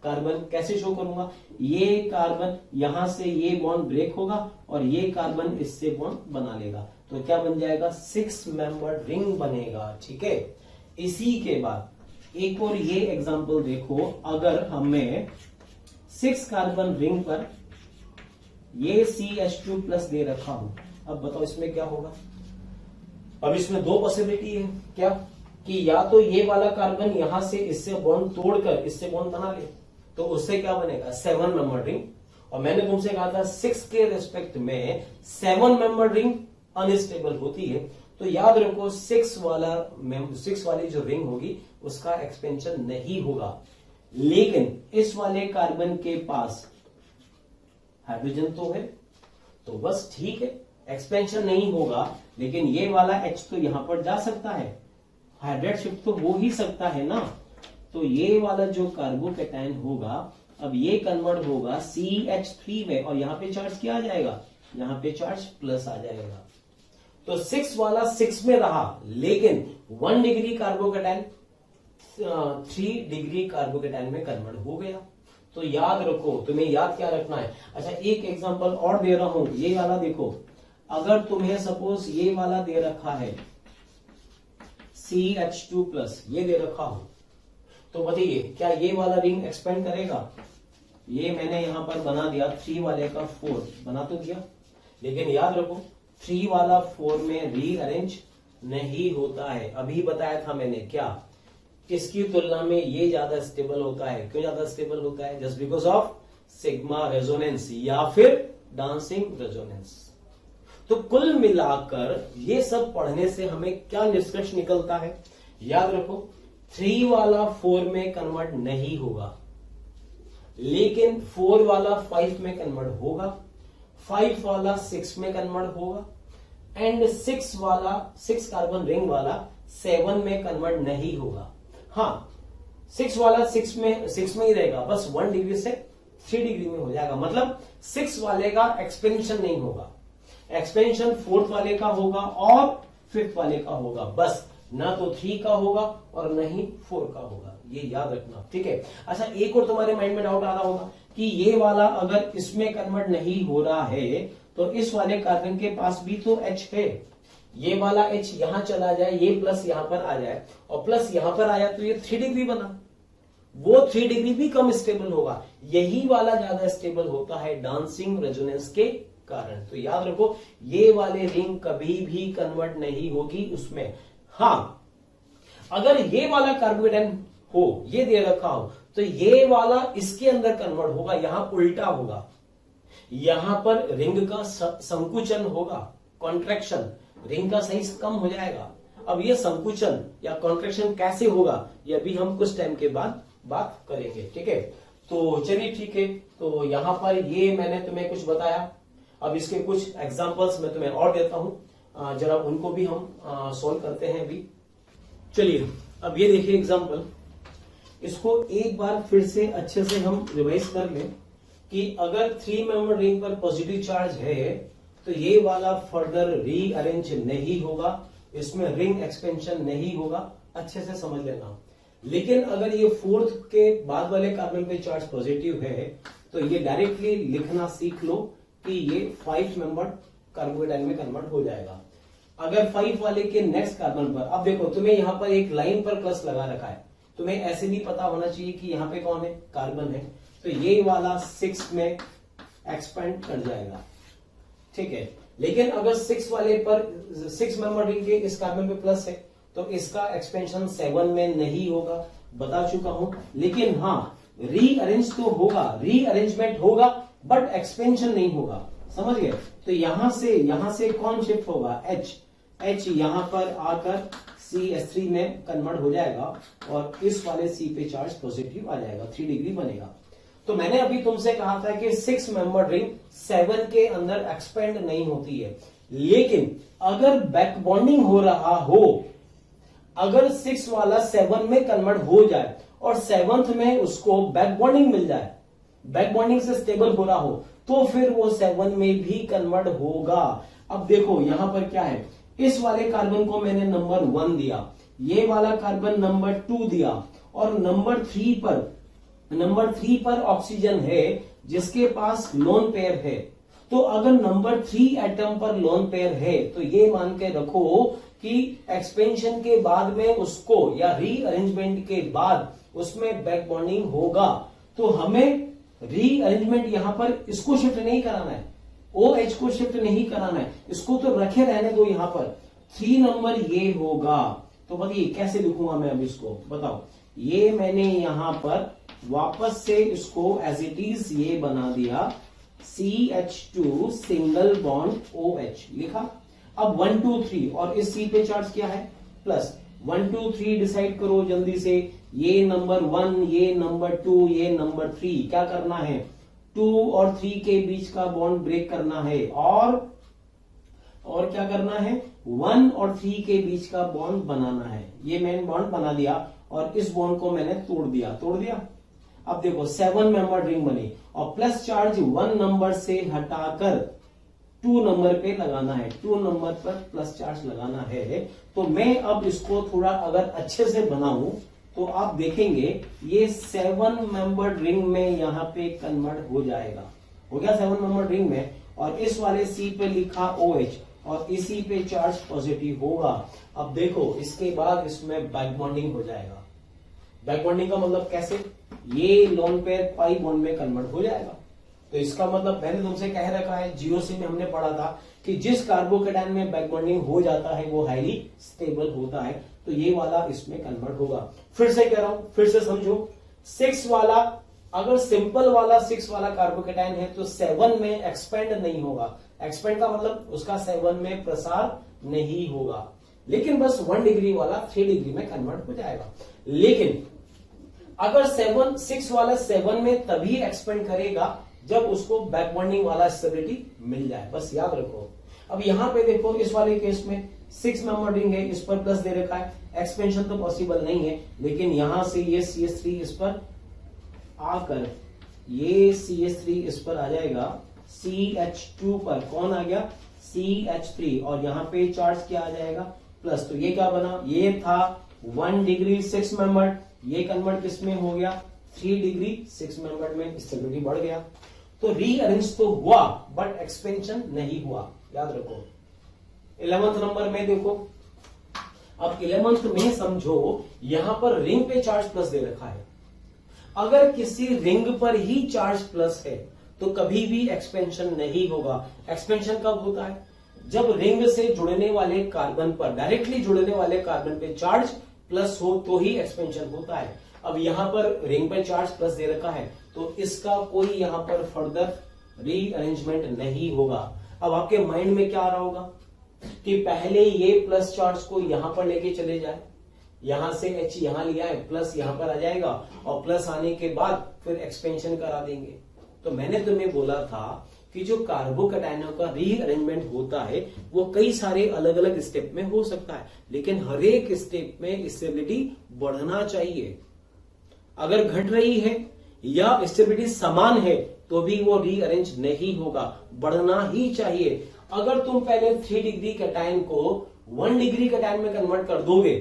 कार्बन, कैसे शो करूंगा, ये कार्बन यहां से ये बॉन्ड ब्रेक होगा और ये कार्बन इससे बॉन्ड बना लेगा, तो क्या बन जाएगा, 6 मेंबर रिंग बनेगा। ठीक है, इसी के बाद एक और ये एग्जांपल देखो, अगर हमें 6 कार्बन रिंग पर ये CH2 प्लस दे रखा हूं, अब बताओ इसमें क्या होगा। अब इसमें 2 पॉसिबिलिटी है, क्या कि या तो ये वाला कार्बन यहां से इससे बॉन्ड तोड़कर इससे बॉन्ड बना ले, तो उससे क्या बनेगा, 7 मेंबर रिंग। और मैंने तुमसे कहा था 6 के रेस्पेक्ट में 7 मेंबर रिंग अनस्टेबल होती है, तो याद रखो 6 वाली जो रिंग होगी उसका एक्सपेंशन नहीं होगा। लेकिन इस वाले कार्बन के पास हाइड्रोजन तो है, तो बस ठीक है, एक्सपेंशन नहीं होगा, लेकिन ये वाला H तो यहां पर जा सकता है, हाइड्रेट शिफ्ट तो हो ही सकता है ना। तो ये वाला जो कार्बोकेटाइन होगा, अब ये कन्वर्ट होगा CH3 में और यहां पे चार्ज क्या आ जाएगा, यहां पे चार्ज प्लस आ जाएगा। तो 6 वाला 6 में रहा, लेकिन 1 डिग्री कार्बोकेटाइन 3 डिग्री कार्बोकेटाइन में कन्वर्ट हो गया। तो याद रखो, तुम्हें याद क्या रखना है। अच्छा एक एग्जांपल और दे रहा हूं, ये वाला देखो, अगर तुम्हें सपोज ये वाला दे रखा है CH2 प्लस, ये दे रखा हो, तो बताइए क्या ये वाला रिंग एक्सपेंड करेगा? ये मैंने यहां पर बना दिया 3 वाले का 4 बना तो दिया, लेकिन याद रखो 3 वाला 4 में रीअरेंज नहीं होता है। अभी बताया था मैंने, क्या इसकी तुलना में ये ज्यादा स्टेबल होता है। क्यों ज्यादा स्टेबल होता है? Just because of sigma resonance या फिर डांसिंग रेजोनेंस। तो कुल मिलाकर ये सब पढ़ने से हमें क्या निष्कर्ष निकलता है, याद रखो 3 वाला 4 में कन्वर्ट नहीं होगा, लेकिन 4 वाला 5 में कन्वर्ट होगा, 5 वाला 6 में कन्वर्ट होगा, एंड 6 कार्बन रिंग वाला 7 में कन्वर्ट नहीं होगा। हाँ 6 वाला 6 में ही रहेगा, बस 1 डिग्री से 3 डिग्री में हो जाएगा, मतलब 6 वाले का एक्सपेंशन नहीं होगा, एक्सपेंशन 4th वाले का होगा और 5th वाले का होगा, बस ना तो 3 का होगा और न ही 4 का होगा, ये याद रखना। ठीक है, अच्छा एक और तुम्हारे माइंड में डाउट आ रहा होगा कि ये वाला अगर इसमें कन्वर्ट नहीं हो रहा है तो इस वाले कार्बन के पास भी तो H है, ये वाला H यहां चला जाए, ये प्लस यहां पर आ जाए और प्लस यहां पर आया तो ये 3 डिग्री बना, वो 3 डिग्री भी कम स्टेबल होगा, यही वाला ज्यादा स्टेबल होता है डांसिंग रेजोनेंस के कारण। तो याद रखो ये वाले रिंग कभी भी कन्वर्ट नहीं होगी उसमें। हाँ, अगर ये वाला कार्बोकेटायन हो, ये दे रखा हो, तो ये वाला इसके अंदर कन्वर्ट होगा, यहां उल्टा होगा, यहां पर रिंग का संकुचन होगा, कॉन्ट्रैक्शन, रिंग का साइज कम हो जाएगा। अब ये संकुचन या कॉन्ट्रैक्शन कैसे होगा ये भी हम कुछ टाइम के बाद बात करेंगे, ठीक है। तो चलिए ठीक है, तो यहां पर ये मैंने तुम्हें कुछ बताया। अब इसके कुछ एग्जांपल्स मैं तुम्हें और देता हूं, जरा उनको भी हम सॉल्व करते हैं अभी। चलिए अब ये देखिए एग्जांपल, इसको एक बार फिर से अच्छे से हम रिवाइज कर लें कि अगर 3 मेंबर रिंग पर पॉजिटिव चार्ज है तो ये वाला फर्दर रीअरेंज नहीं होगा, इसमें रिंग एक्सपेंशन नहीं होगा, अच्छे से समझ लेना। लेकिन अगर ये 4th के बाद वाले कार्बन पे चार्ज पॉजिटिव है तो ये डायरेक्टली लिखना सीख लो कि ये 5 मेंबर कार्बोकेटायन में कन्वर्ट हो जाएगा। अगर 5 वाले के नेक्स्ट कार्बन पर, अब देखो तुम्हें यहां पर एक लाइन पर प्लस लगा रखा है, तुम्हें ऐसे भी पता होना चाहिए कि यहाँ पे कौन है, कार्बन है, तो ये वाला 6 में एक्सपेंड कर जाएगा, ठीक है। लेकिन अगर 6 वाले पर 6 मेंबर रिंग के इस कार्बन पे प्लस है तो इसका एक्सपेंशन 7 में नहीं होगा, बता चुका हूं। लेकिन हाँ, रीअरेंज तो होगा, रीअरेंजमेंट होगा, बट एक्सपेंशन नहीं होगा, समझ गए। तो यहां से कौन शिफ्ट होगा, H यहां पर आकर CH3 में कन्वर्ट हो जाएगा और इस वाले C पे चार्ज पॉजिटिव आ जाएगा, 3 डिग्री बनेगा। तो मैंने अभी तुमसे कहा था कि 6 मेंबर रिंग 7 के अंदर एक्सपेंड नहीं होती है, लेकिन अगर बैक बॉन्डिंग हो रहा हो, अगर 6 वाला 7 में कन्वर्ट हो जाए और 7th में उसको बैक बॉन्डिंग मिल जाए, बैक बॉन्डिंग से स्टेबल हो रहा हो, तो फिर वो 7 में भी कन्वर्ट होगा। अब देखो यहां पर क्या है, इस वाले कार्बन को मैंने नंबर 1 दिया, ये वाला कार्बन नंबर 2 दिया, और नंबर 3 पर ऑक्सीजन है जिसके पास लोन पेयर है। तो अगर नंबर 3 एटम पर लोन पेयर है तो ये मान के रखो कि एक्सपेंशन के बाद में उसको या रीअरेंजमेंट के बाद उसमें बैक बॉन्डिंग होगा। तो हमें रीअरेंजमेंट यहां पर इसको शिफ्ट नहीं कराना है, OH को शिफ्ट नहीं कराना है, इसको तो रखे रहने दो। यहां पर 3 नंबर ये होगा, तो बताइए कैसे लिखूंगा मैं अब इसको, बताओ। ये मैंने यहां पर वापस से इसको एज इट इज ये बना दिया, CH2 सिंगल बॉन्ड OH लिखा। अब 1 2 3 और इस C पे चार्ज क्या है, प्लस। 1 2 3 डिसाइड करो जल्दी से, ये नंबर 1, ये नंबर 2, ये नंबर 3, क्या करना है, 2 और 3 के बीच का बॉन्ड ब्रेक करना है, और क्या करना है, 1 और 3 के बीच का बॉन्ड बनाना है। ये मैंने बॉन्ड बना दिया और इस बॉन्ड को मैंने तोड़ दिया। अब देखो 7 मेंबर रिंग बनी और प्लस चार्ज 1 नंबर से हटाकर 2 नंबर पे लगाना है, 2 नंबर पर प्लस चार्ज लगाना है। तो मैं अब इसको थोड़ा अगर अच्छे से बनाऊं तो आप देखेंगे ये 7 मेंबर रिंग में यहां पे कन्वर्ट हो जाएगा, हो गया 7 मेंबर रिंग में, और इस वाले C पे लिखा OH और इसी पे चार्ज पॉजिटिव होगा। अब देखो इसके बाद इसमें बैक बॉन्डिंग हो जाएगा। बैक बॉन्डिंग का मतलब कैसे, ये लोन पेयर पाई बॉन्ड में कन्वर्ट हो जाएगा। तो इसका मतलब मैंने तुमसे कह रखा है, GOC में हमने पढ़ा था कि जिस कार्बोकेटायन में बैक बॉन्डिंग हो जाता है वो हाईली स्टेबल होता है, तो ये वाला इसमें कन्वर्ट होगा। फिर से कह रहा हूं, फिर से समझो, 6 वाला अगर सिंपल वाला 6 वाला कार्बोकेटायन है तो 7 में एक्सपेंड नहीं होगा। एक्सपेंड का मतलब उसका 7 में प्रसार नहीं होगा, लेकिन बस 1 डिग्री वाला 3 डिग्री में कन्वर्ट हो जाएगा। लेकिन अगर 6 वाला 7 में तभी एक्सपेंड करेगा जब उसको बैक बॉन्डिंग वाला स्टेबिलिटी मिल जाए, बस याद रखो। अब यहां पे देखो इस वाले केस में 6 मेंबर रिंग है, इस पर प्लस दे रखा है, एक्सपेंशन तो पॉसिबल नहीं है, लेकिन यहां से ये CH3 इस पर आकर ये CH3 इस पर आ जाएगा, CH2 पर कौन आ गया, CH3, और यहां पे चार्ज क्या आ जाएगा, प्लस। तो ये क्या बना, ये था 1 डिग्री 6 मेंबर, ये कन्वर्ट किसमें हो गया 3 डिग्री 6 मेंबर में, स्टेबिलिटी बढ़ गया। तो रीअरेंज तो हुआ बट एक्सपेंशन नहीं हुआ, याद रखो। 11th नंबर में देखो, अब 11th में समझो यहां पर रिंग पे चार्ज प्लस दे रखा है। अगर किसी रिंग पर ही चार्ज प्लस है तो कभी भी एक्सपेंशन नहीं होगा। एक्सपेंशन कब होता है? जब रिंग से जुड़ने वाले कार्बन पर, डायरेक्टली जुड़ने वाले कार्बन पे चार्ज प्लस हो तो ही एक्सपेंशन होता है। अब यहां पर रिंग पे चार्ज प्लस दे रखा है तो इसका कोई यहां पर फर्दर रीअरेंजमेंट नहीं होगा। अब आपके माइंड में क्या आ रहा होगा कि पहले ये प्लस चार्ज को यहां पर लेके चले जाए, यहां से H यहां लिया है, प्लस यहां पर आ जाएगा और प्लस आने के बाद फिर एक्सपेंशन करा देंगे। तो मैंने तुम्हें बोला था कि जो कार्बोकैटायनों का रीअरेंजमेंट होता है वो कई सारे अलग अलग स्टेप में हो सकता है, लेकिन हर एक स्टेप में स्टेबिलिटी बढ़ना चाहिए। अगर घट रही है या स्टेबिलिटी समान है तो भी वो रीअरेंज नहीं होगा, बढ़ना ही चाहिए। अगर तुम पहले 3 डिग्री कैटायन को 1 डिग्री कैटायन में कन्वर्ट कर दोगे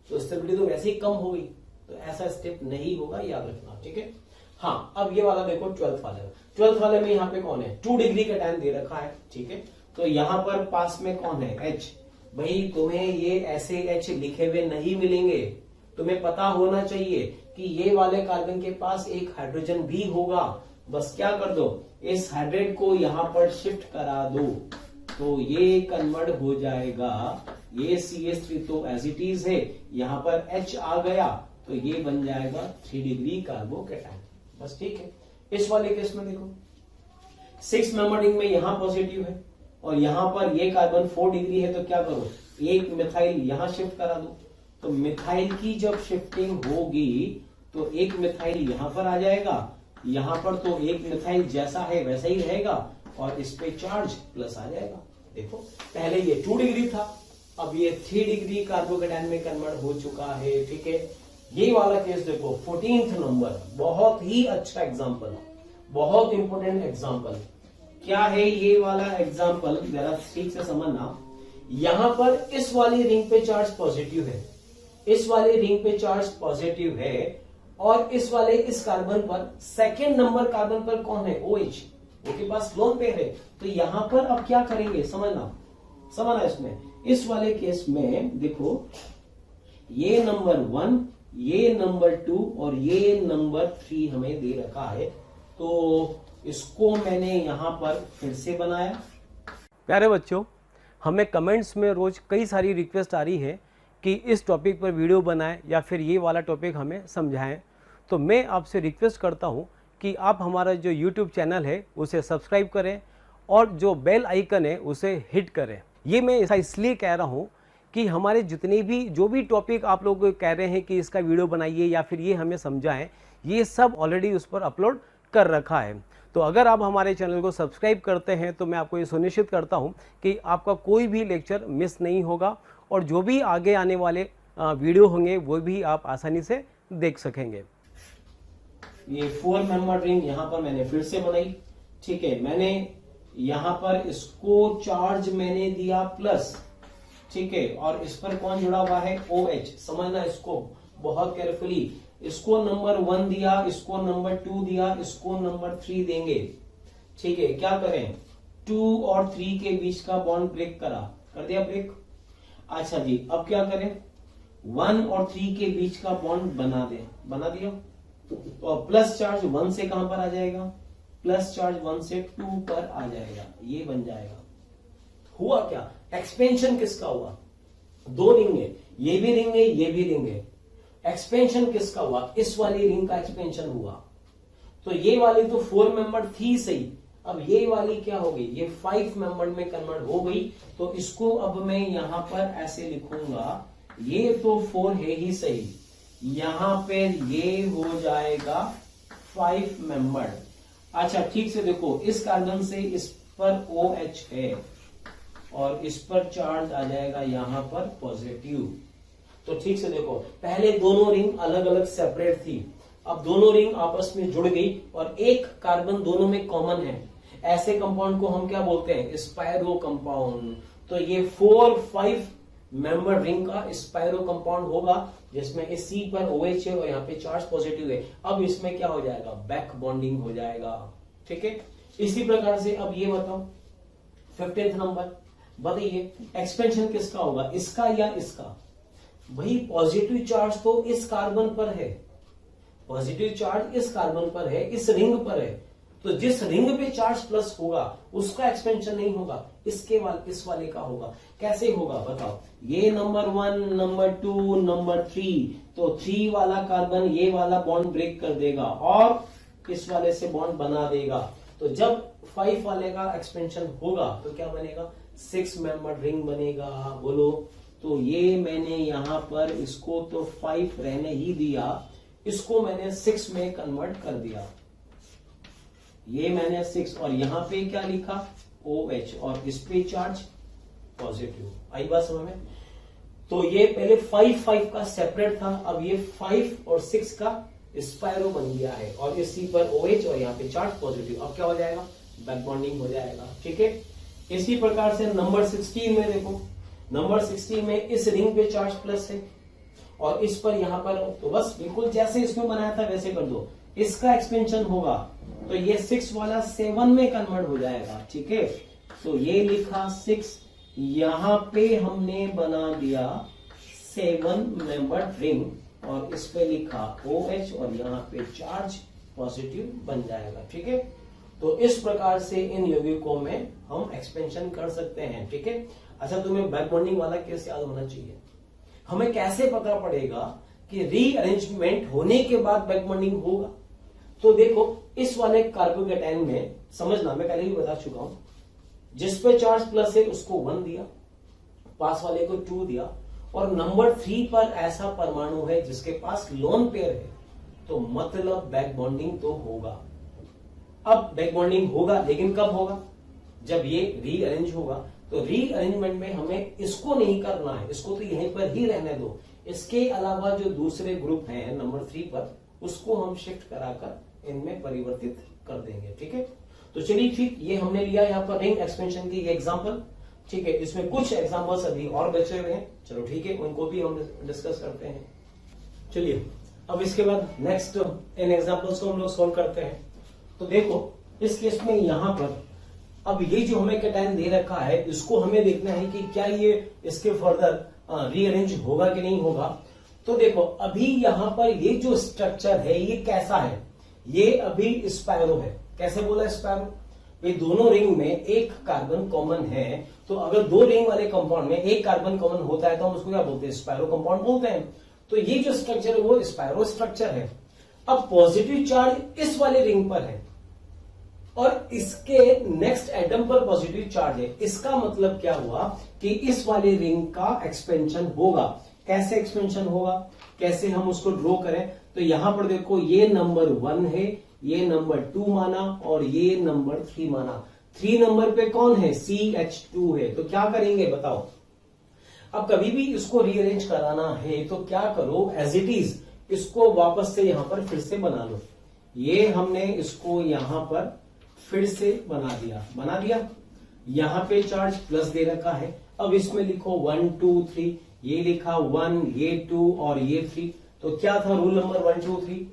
तो स्टेबिलिटी तो वैसे ही कम हो गई, तो ऐसा स्टेप नहीं होगा, याद रखना, ठीक है। हाँ, अब ये वाला देखो 12th वाले में यहाँ पे कौन है? 2 डिग्री कैटायन दे रखा है, ठीक है। तो यहां पर पास में कौन है? H। भाई तुम्हें ये ऐसे H लिखे हुए नहीं मिलेंगे, तुम्हें पता होना चाहिए कि ये वाले कार्बन के पास एक हाइड्रोजन भी होगा। बस क्या कर दो, इस हाइड्रेट को यहां पर शिफ्ट करा दो तो ये कन्वर्ट हो जाएगा। ये CH3 तो एज इट इज है, यहां पर H आ गया तो ये बन जाएगा 3 डिग्री कार्बोकैटायन। बस ठीक है। इस वाले केस में देखो 6 मेंबर रिंग में यहां पॉजिटिव है और यहां पर ये कार्बन 4 डिग्री है, तो क्या करो, एक मिथाइल यहां शिफ्ट करा दो। तो मिथाइल की जब शिफ्टिंग होगी तो एक मिथाइल यहां पर आ जाएगा, यहां पर तो एक मिथाइल जैसा है वैसा ही रहेगा और इस पे चार्ज प्लस आ जाएगा। देखो पहले ये 2 डिग्री था, अब ये 3 डिग्री कार्बोकैटायन में कन्वर्ट हो चुका है, ठीक है। ये वाला केस देखो 14th नंबर, बहुत ही अच्छा एग्जांपल, बहुत इंपॉर्टेंट एग्जांपल। क्या है ये वाला एग्जांपल, जरा ठीक से समझना। यहां पर इस वाली रिंग पे चार्ज पॉजिटिव है, इस वाली रिंग पे चार्ज पॉजिटिव है और इस वाले इस कार्बन पर, सेकेंड नंबर कार्बन पर कौन है? OH, वो के पास लोन पेयर है। तो यहां पर अब क्या करेंगे, समझना इसमें। इस वाले केस में देखो ये नंबर 1, ये नंबर 2 और ये नंबर 3 हमें दे रखा है, तो इसको मैंने यहां पर फिर से बनाया। प्यारे बच्चों, हमें कमेंट्स में रोज कई सारी रिक्वेस्ट आ रही है कि इस टॉपिक पर वीडियो बनाएं या फिर ये वाला टॉपिक हमें समझाएं। तो मैं आपसे रिक्वेस्ट करता हूं कि आप हमारा जो YouTube चैनल है उसे सब्सक्राइब करें और जो बेल आइकन है उसे हिट करें। ये मैं ऐसा इसलिए कह रहा हूं कि हमारे जितने भी जो भी टॉपिक आप लोग कह रहे हैं कि इसका वीडियो बनाइए या फिर ये हमें समझाएं, ये सब ऑलरेडी उस पर अपलोड कर रखा है। तो अगर आप हमारे चैनल को सब्सक्राइब करते हैं तो मैं आपको ये सुनिश्चित करता हूं कि आपका कोई भी लेक्चर मिस नहीं होगा और जो भी आगे आने वाले वीडियो होंगे वो भी आप आसानी से देख सकेंगे। ये 4 मेंबर रिंग यहां पर मैंने फिर से बनाई, ठीक है। मैंने यहां पर इसको चार्ज मैंने दिया प्लस, ठीक है, और इस पर कौन जुड़ा हुआ है? OH। समझना इसको बहुत केयरफुली। इसको नंबर 1 दिया, इसको नंबर 2 दिया, इसको नंबर 3 देंगे, ठीक है। क्या करें, 2 और 3 के बीच का बॉन्ड ब्रेक कर दिया ब्रेक। अच्छा जी, अब क्या करें, 1 और 3 के बीच का बॉन्ड बना दिया। और प्लस चार्ज 1 से कहां पर आ जाएगा? प्लस चार्ज 1 से 2 पर आ जाएगा, ये बन जाएगा। हुआ क्या, एक्सपेंशन किसका हुआ? 2 रिंग है, ये भी रिंग है, ये भी रिंग है। एक्सपेंशन किसका हुआ? इस वाली रिंग का एक्सपेंशन हुआ। तो ये वाली तो 4 मेंबर थी सही, अब ये वाली क्या हो गई? ये 5 मेंबर में कन्वर्ट हो गई। तो इसको अब मैं यहां पर ऐसे लिखूंगा, ये तो 4 है ही सही, यहां पे ये हो जाएगा 5 मेंबर। अच्छा ठीक से देखो, इस कार्बन से इस पर OH है और इस पर चार्ज आ जाएगा यहां पर पॉजिटिव। तो ठीक से देखो, पहले दोनों रिंग अलग अलग सेपरेट थी, अब दोनों रिंग आपस में जुड़ गई और एक कार्बन दोनों में कॉमन है। ऐसे कंपाउंड को हम क्या बोलते हैं? स्पायरो कंपाउंड। तो ये 4-5 मेंबर रिंग का स्पायरो कंपाउंड होगा जिसमें इस C पर OH है और यहाँ पे चार्ज पॉजिटिव है। अब इसमें क्या हो जाएगा? बैक बॉन्डिंग हो जाएगा, ठीक है। इसी प्रकार से अब ये बताओ 15th नंबर, बताइए एक्सपेंशन किसका होगा, इसका या इसका? भाई पॉजिटिव चार्ज तो इस कार्बन पर है, पॉजिटिव चार्ज इस कार्बन पर है, इस रिंग पर है। तो जिस रिंग पे चार्ज प्लस होगा उसका एक्सपेंशन नहीं होगा, इस वाले का होगा। कैसे होगा बताओ? ये नंबर 1, नंबर 2, नंबर 3, तो 3 वाला कार्बन ये वाला बॉन्ड ब्रेक कर देगा और इस वाले से बॉन्ड बना देगा। तो जब 5 वाले का एक्सपेंशन होगा तो क्या बनेगा? 6 मेंबर रिंग बनेगा। बोलो। तो ये मैंने यहां पर इसको तो 5 रहने ही दिया, इसको मैंने 6 में कन्वर्ट कर दिया। ये मैंने 6 और यहां पे क्या लिखा? OH और इस पे चार्ज पॉजिटिव। आई बात समझ में? तो ये पहले 5 का सेपरेट था, अब ये 5 और 6 का स्पायरो बन गया है और इसी पर OH और यहाँ पे चार्ज पॉजिटिव। अब क्या हो जाएगा? बैक बॉन्डिंग हो जाएगा। ठीक है। इसी प्रकार से नंबर 16 में देखो, नंबर 16 में इस रिंग पे चार्ज प्लस है और इस पर यहां पर, तो बस बिल्कुल जैसे इसमें बनाया था वैसे कर दो। इसका एक्सपेंशन होगा तो ये 6 वाला 7 में कन्वर्ट हो जाएगा। ठीक है। तो ये लिखा 6, यहां पे हमने बना दिया 7 मेंबर रिंग और इस पे लिखा OH और यहाँ पे चार्ज पॉजिटिव बन जाएगा। ठीक है। तो इस प्रकार से इन यौगिकों में हम एक्सपेंशन कर सकते हैं। ठीक है। अच्छा, तुम्हें बैक बॉन्डिंग वाला केस याद होना चाहिए। हमें कैसे पता पड़ेगा कि रीअरेंजमेंट होने के बाद बैक बॉन्डिंग होगा? तो देखो, इस वाले कार्बोकेटाइन में समझना, मैं पहले ही बता चुका हूं, जिस पे चार्ज प्लस है उसको 1 दिया, पास वाले को 2 दिया और नंबर 3 पर ऐसा परमाणु है जिसके पास लोन पेयर है, तो मतलब बैक बॉन्डिंग तो होगा। अब बैक बॉन्डिंग होगा, लेकिन कब होगा? जब ये रीअरेंज होगा। तो रीअरेंजमेंट में हमें इसको नहीं करना है, इसको तो यहीं पर ही रहने दो। इसके अलावा जो दूसरे ग्रुप हैं नंबर 3 पर, उसको हम शिफ्ट कराकर इनमें परिवर्तित कर देंगे। ठीक है। तो चलिए ठीक, ये हमने लिया यहाँ पर रिंग एक्सपेंशन की एग्जाम्पल। ठीक है। इसमें कुछ एग्जाम्पल्स अभी और बचे हुए हैं, चलो ठीक है, उनको भी हम डिस्कस करते हैं। चलिए, अब इसके बाद नेक्स्ट इन एग्जाम्पल्स को हम लोग सॉल्व करते हैं। तो देखो, इस केस में यहां पर अब ये जो हमें कैटायन दे रखा है, इसको हमें देखना है कि क्या ये इसके फर्दर रीअरेंज होगा कि नहीं होगा। तो देखो, अभी यहां पर ये जो स्ट्रक्चर है ये कैसा है? ये अभी स्पायरो है। कैसे बोला स्पायरो? ये दोनों रिंग में एक कार्बन कॉमन है, तो अगर 2 रिंग वाले कंपाउंड में एक कार्बन कॉमन होता है तो हम उसको क्या बोलते हैं? स्पायरो कंपाउंड बोलते हैं। तो ये जो स्ट्रक्चर है वो स्पायरो स्ट्रक्चर है। अब पॉजिटिव चार्ज इस वाले रिंग पर है और इसके नेक्स्ट एटम पर पॉजिटिव चार्ज है। इसका मतलब क्या हुआ कि इस वाले रिंग का एक्सपेंशन होगा। कैसे एक्सपेंशन होगा? कैसे हम उसको ड्रॉ करें? तो यहां पर देखो, ये नंबर 1 है, ये नंबर 2 माना और ये नंबर 3 माना। 3 नंबर पे कौन है? CH2 है। तो क्या करेंगे बताओ? अब कभी भी इसको रीअरेंज कराना है तो क्या करो? एज इट इज इसको वापस से यहां पर फिर से बना लो। ये हमने इसको यहां पर फिर से बना दिया। यहां पे चार्ज प्लस दे रखा है। अब इसमें लिखो 1 2 3, ये लिखा 1, ये 2 और ये 3। तो क्या था रूल नंबर 1 2 3?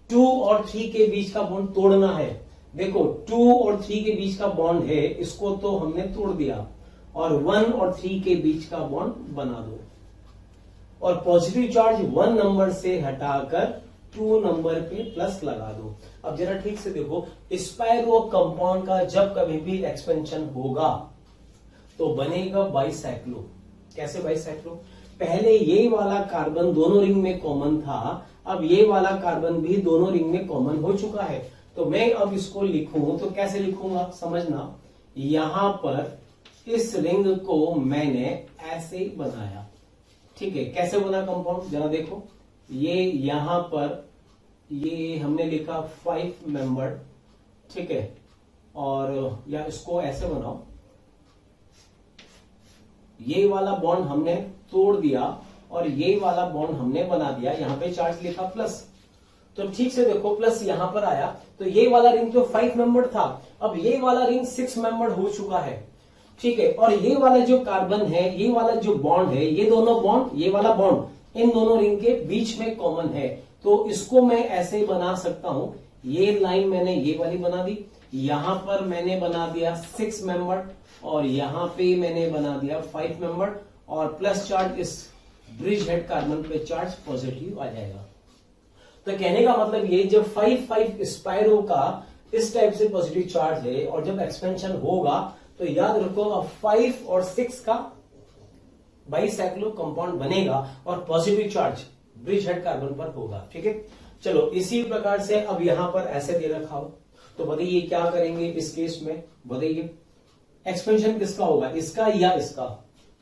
2 और 3 के बीच का बॉन्ड तोड़ना है। देखो, 2 और 3 के बीच का बॉन्ड है, इसको तो हमने तोड़ दिया और 1 और 3 के बीच का बॉन्ड बना दो और पॉजिटिव चार्ज 1 नंबर से हटाकर 2 नंबर पे प्लस लगा दो। अब जरा ठीक से देखो, स्पायरो कंपाउंड का जब कभी भी एक्सपेंशन होगा तो बनेगा बाइसाइक्लो। कैसे बाइसाइक्लो? पहले ये वाला कार्बन दोनों रिंग में कॉमन था, अब ये वाला कार्बन भी दोनों रिंग में कॉमन हो चुका है। तो मैं अब इसको लिखूं तो कैसे लिखूंगा समझना। यहां पर इस रिंग को मैंने ऐसे बनाया। ठीक है। कैसे बना कंपाउंड? जरा देखो, ये यहां पर ये हमने लिखा 5 मेंबर। ठीक है। और या इसको ऐसे बनाओ, ये वाला बॉन्ड हमने तोड़ दिया और ये वाला बॉन्ड हमने बना दिया। यहां पे चार्ज लिखा प्लस। तो ठीक से देखो, प्लस यहां पर आया तो ये वाला रिंग तो 5 मेंबर था, अब ये वाला रिंग 6 मेंबर हो चुका है। ठीक है। और ये वाला जो कार्बन है, ये वाला जो बॉन्ड है, ये दोनों बॉन्ड, ये वाला बॉन्ड इन दोनों रिंग के बीच में कॉमन है। तो इसको मैं ऐसे बना सकता हूं। ये लाइन मैंने ये वाली बना दी, यहां पर मैंने बना दिया 6 मेंबर और यहां पे मैंने बना दिया 5 मेंबर और प्लस चार्ज इस ब्रिज हेड कार्बन पे चार्ज पॉजिटिव आ जाएगा। तो कहने का मतलब ये जब 5 5 स्पायरो का इस टाइप से पॉजिटिव चार्ज है और जब एक्सपेंशन होगा तो याद रखो अब 5 और 6 का बाइसाइक्लो कंपाउंड बनेगा और positive charge bridge head carbon पर होगा। ठीक है, चलो इसी प्रकार से अब यहां पर ऐसे दे रखा हो तो बताइए क्या करेंगे इस केस में, बताइए एक्सपेंशन किसका होगा, इसका या इसका?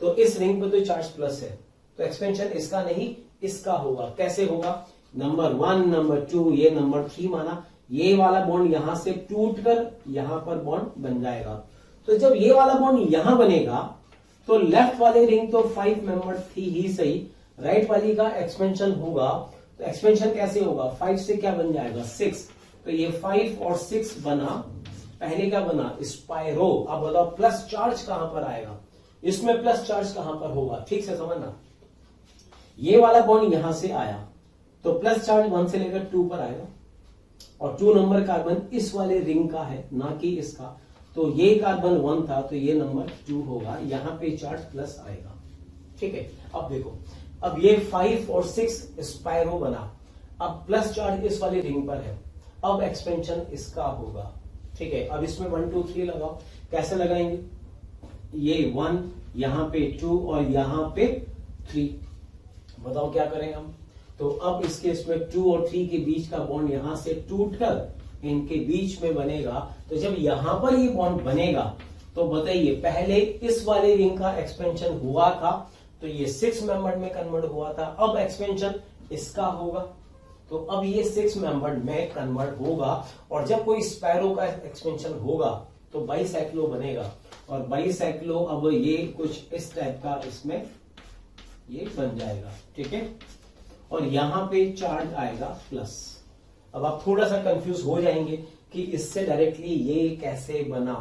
तो इस रिंग पे तो चार्ज प्लस है तो एक्सपेंशन इसका नहीं इसका होगा। कैसे होगा? नंबर 1 नंबर 2 ये नंबर 3 माना, ये वाला बॉन्ड यहां से टूटकर यहां पर बॉन्ड बन जाएगा। तो जब ये वाला बॉन्ड यहां बनेगा तो लेफ्ट वाले रिंग तो 5 मेंबर थी ही सही, राइट वाली का एक्सपेंशन होगा। तो एक्सपेंशन कैसे होगा? 5 से क्या बन जाएगा? 6। तो ये 5 और 6 बना, पहले क्या बना? स्पाइरो। अब बताओ प्लस चार्ज कहां पर आएगा? इसमें प्लस चार्ज कहां पर होगा? ठीक से समझना, ये वाला बॉन्ड यहां से आया तो प्लस चार्ज 1 से लेकर 2 पर आएगा और 2 नंबर कार्बन इस वाले रिंग का है ना कि इसका। तो ये कार्बन 1 था तो ये नंबर 2 होगा, यहां पे चार्ज प्लस आएगा। ठीक है, अब देखो अब ये 5 और 6 स्पाइरो बना, अब प्लस चार्ज इस वाले रिंग पर है, अब एक्सपेंशन इसका होगा। ठीक है, अब इसमें 1 2 3 लगाओ। कैसे लगाएंगे? ये 1 यहां पे 2 और यहां पे 3। बताओ क्या करें हम? तो अब इस केस में 2 और 3 के बीच का बॉन्ड यहां से टूटकर इनके बीच में बनेगा। तो जब यहां पर ये बॉन्ड बनेगा तो बताइए पहले इस वाले रिंग का एक्सपेंशन हुआ था तो ये 6 मेंबर में कन्वर्ट हुआ था, अब एक्सपेंशन इसका होगा तो अब ये 6 मेंबर में कन्वर्ट होगा। और जब कोई स्पैरो का एक्सपेंशन होगा तो बाइसाइक्लो बनेगा और बाइसाइक्लो अब ये कुछ इस टाइप का इसमें ये बन जाएगा। ठीक है, और यहां पे चार्ज आएगा प्लस। अब आप थोड़ा सा कंफ्यूज हो जाएंगे कि इससे डायरेक्टली ये कैसे बना।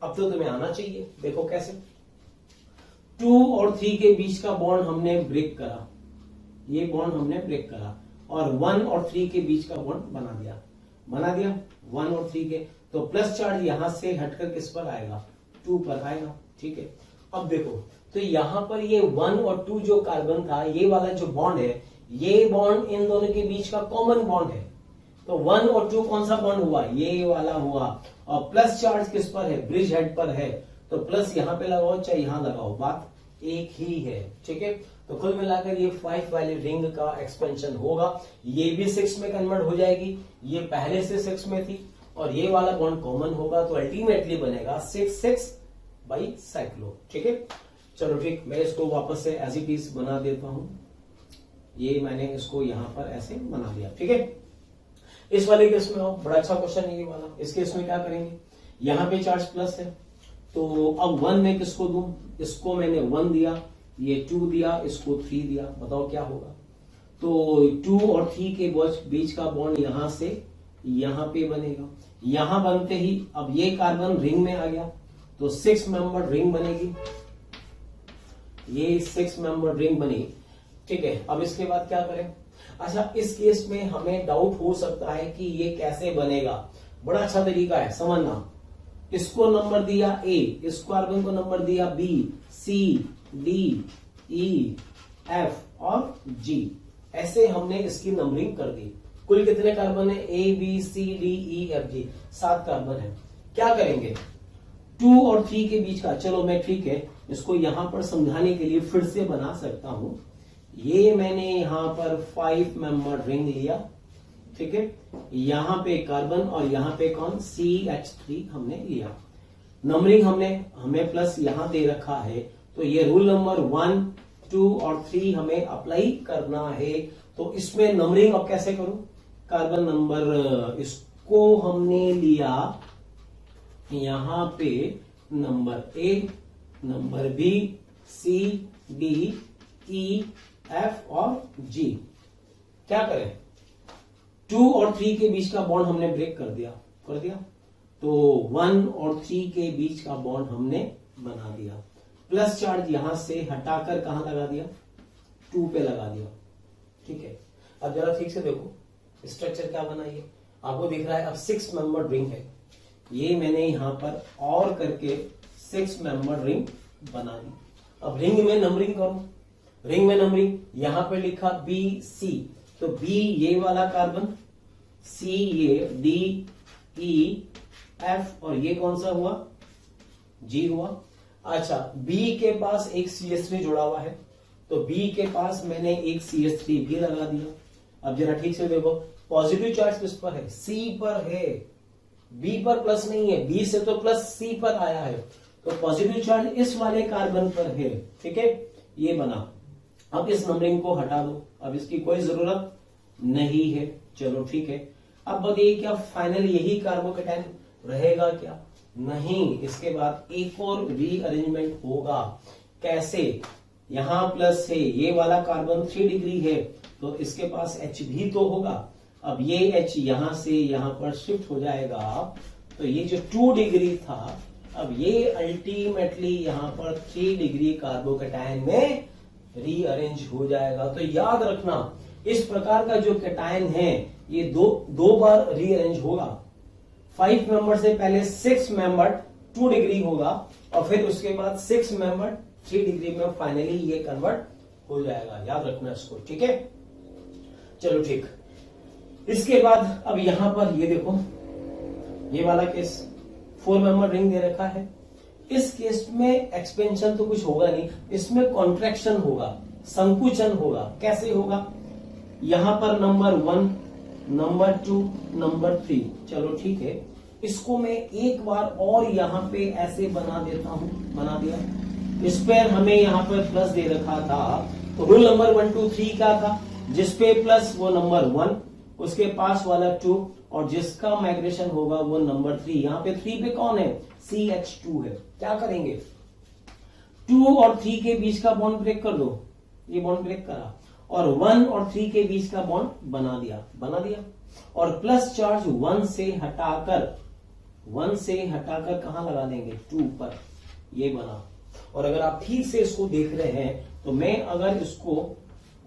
अब तो तुम्हें आना चाहिए। देखो कैसे, 2 और 3 के बीच का बॉन्ड हमने ब्रेक करा, ये बॉन्ड हमने ब्रेक करा और 1 और 3 के बीच का बॉन्ड बना दिया 1 और 3 के। तो प्लस चार्ज यहां से हटकर किस पर आएगा? 2 पर आएगा। ठीक है, अब देखो तो यहां पर ये 1 और 2 जो कार्बन था, ये वाला जो बॉन्ड है, ये बॉन्ड इन दोनों के बीच का कॉमन बॉन्ड है। तो 1 और 2 कौन सा बॉन्ड हुआ? ये वाला हुआ। और प्लस चार्ज किस पर है? ब्रिज हेड पर है। तो प्लस यहां पे लगाओ चाहे यहां लगाओ, बात एक ही है। ठीक है, तो कुल मिलाकर ये 5 वाली रिंग का एक्सपेंशन होगा। ये भी 6 में कन्वर्ट हो जाएगी, ये पहले से 6 में थी और ये वाला बॉन्ड कॉमन होगा तो अल्टीमेटली बनेगा 6 बाइसाइक्लो। ठीक है, चलो ठीक, मैं इसको वापस से एज इट इज बना देता हूं। ये मैंने इसको यहां पर ऐसे बना दिया। ठीक है, इस वाले केस में आओ, बड़ा अच्छा क्वेश्चन है ये वाला। इस केस में क्या करेंगे? यहां पे चार्ज प्लस है तो अब 1 में किसको दूं? इसको मैंने 1 दिया, ये 2 दिया, इसको 3 दिया। बताओ क्या होगा? तो 2 और 3 के बीच का बॉन्ड यहां से यहां पे बनेगा। यहां बनते ही अब ये कार्बन रिंग में आ गया तो 6 मेंबर रिंग बनेगी, ये 6 मेंबर रिंग बनी। ठीक है, अब इसके बाद क्या करें? अच्छा, इस केस में हमें डाउट हो सकता है कि ये कैसे बनेगा। बड़ा अच्छा तरीका है समझना। इसको नंबर दिया A, इस कार्बन को नंबर दिया B, C, D, E, F और G। ऐसे हमने इसकी नंबरिंग कर दी। कुल कितने कार्बन है? A, B, C, D, E, F, G, 7 carbon है। क्या करेंगे? 2 और 3 के बीच का, चलो मैं ठीक है इसको यहां पर समझाने के लिए फिर से बना सकता हूं। ये मैंने यहां पर 5 मेंबर रिंग लिया। ठीक है, यहां पे कार्बन और यहां पे कौन? CH3 हमने लिया। नंबरिंग हमें प्लस यहां दे रखा है तो ये रूल नंबर 1, 2 और 3 हमें अप्लाई करना है। तो इसमें नंबरिंग अब कैसे करूं? कार्बन नंबर इसको हमने लिया यहां पे number A, number B, C, D, E, F और G। क्या करें? 2 और 3 के बीच का बॉन्ड हमने ब्रेक कर दिया तो 1 और 3 के बीच का बॉन्ड हमने बना दिया। प्लस चार्ज यहां से हटाकर कहां लगा दिया? 2 पे लगा दिया। ठीक है, अब जरा ठीक से देखो स्ट्रक्चर क्या बना। ये आपको दिख रहा है अब 6 मेंबर रिंग है। ये मैंने यहां पर और करके 6 मेंबर रिंग बना दी। अब रिंग में नंबरिंग करो। रिंग में नंबरिंग यहां पे लिखा B, C, तो B ये वाला कार्बन, C ये, D ई एफ और ये कौन सा हुआ, जी हुआ। अच्छा, बी के पास एक CH3 जुड़ा हुआ है, तो बी के पास मैंने एक CH3 भी लगा दिया। अब जरा ठीक से देखो, पॉजिटिव चार्ज किस पर है, सी पर है, बी पर प्लस नहीं है, बी से तो प्लस सी पर आया है, तो पॉजिटिव चार्ज इस वाले कार्बन पर है। ठीक है, ये बना। अब इस नंबरिंग को हटा दो, अब इसकी कोई जरूरत नहीं है। चलो ठीक है, अब बताइए क्या फाइनल यही कार्बोकेटाइन रहेगा क्या, नहीं, इसके बाद एक और रीअरेंजमेंट होगा। कैसे, यहां प्लस है, ये वाला कार्बन 3 डिग्री है, तो इसके पास H भी तो होगा। अब ये H यहां से यहां पर शिफ्ट हो जाएगा, तो ये जो 2 डिग्री था, अब ये अल्टीमेटली यहां पर 3 डिग्री कार्बोकेटाइन में रीअरेंज हो जाएगा। तो याद रखना, इस प्रकार का जो कैटायन है ये दो बार रीअरेंज होगा। 5 मेंबर से पहले 6 मेंबर 2 डिग्री होगा, और फिर उसके बाद 6 मेंबर 3 डिग्री में फाइनली ये कन्वर्ट हो जाएगा। याद रखना इसको, ठीक है। चलो ठीक, इसके बाद अब यहां पर ये देखो, ये वाला केस 4 मेंबर रिंग दे रखा है। इस केस में एक्सपेंशन तो कुछ होगा नहीं, इसमें कॉन्ट्रैक्शन होगा, संकुचन होगा। कैसे होगा, यहां पर नंबर 1, नंबर 2, नंबर 3, चलो ठीक है, इसको मैं एक बार और यहां पे ऐसे बना देता हूं, बना दिया। इस पर हमें यहां पर प्लस दे रखा था, तो रूल नंबर 1, 2, 3 क्या था, जिसपे प्लस वो नंबर 1, उसके पास वाला 2, और जिसका माइग्रेशन होगा वो नंबर 3। यहां पे 3 पे कौन है, CH2 है। क्या करेंगे, 2 और 3 के बीच का बॉन्ड ब्रेक कर दो, ये बॉन्ड ब्रेक करा, और 1 और 3 के बीच का बॉन्ड बना दिया, और प्लस चार्ज 1 से हटाकर कहां लगा देंगे, 2 पर, ये बना। और अगर आप ठीक से इसको देख रहे हैं, तो मैं अगर इसको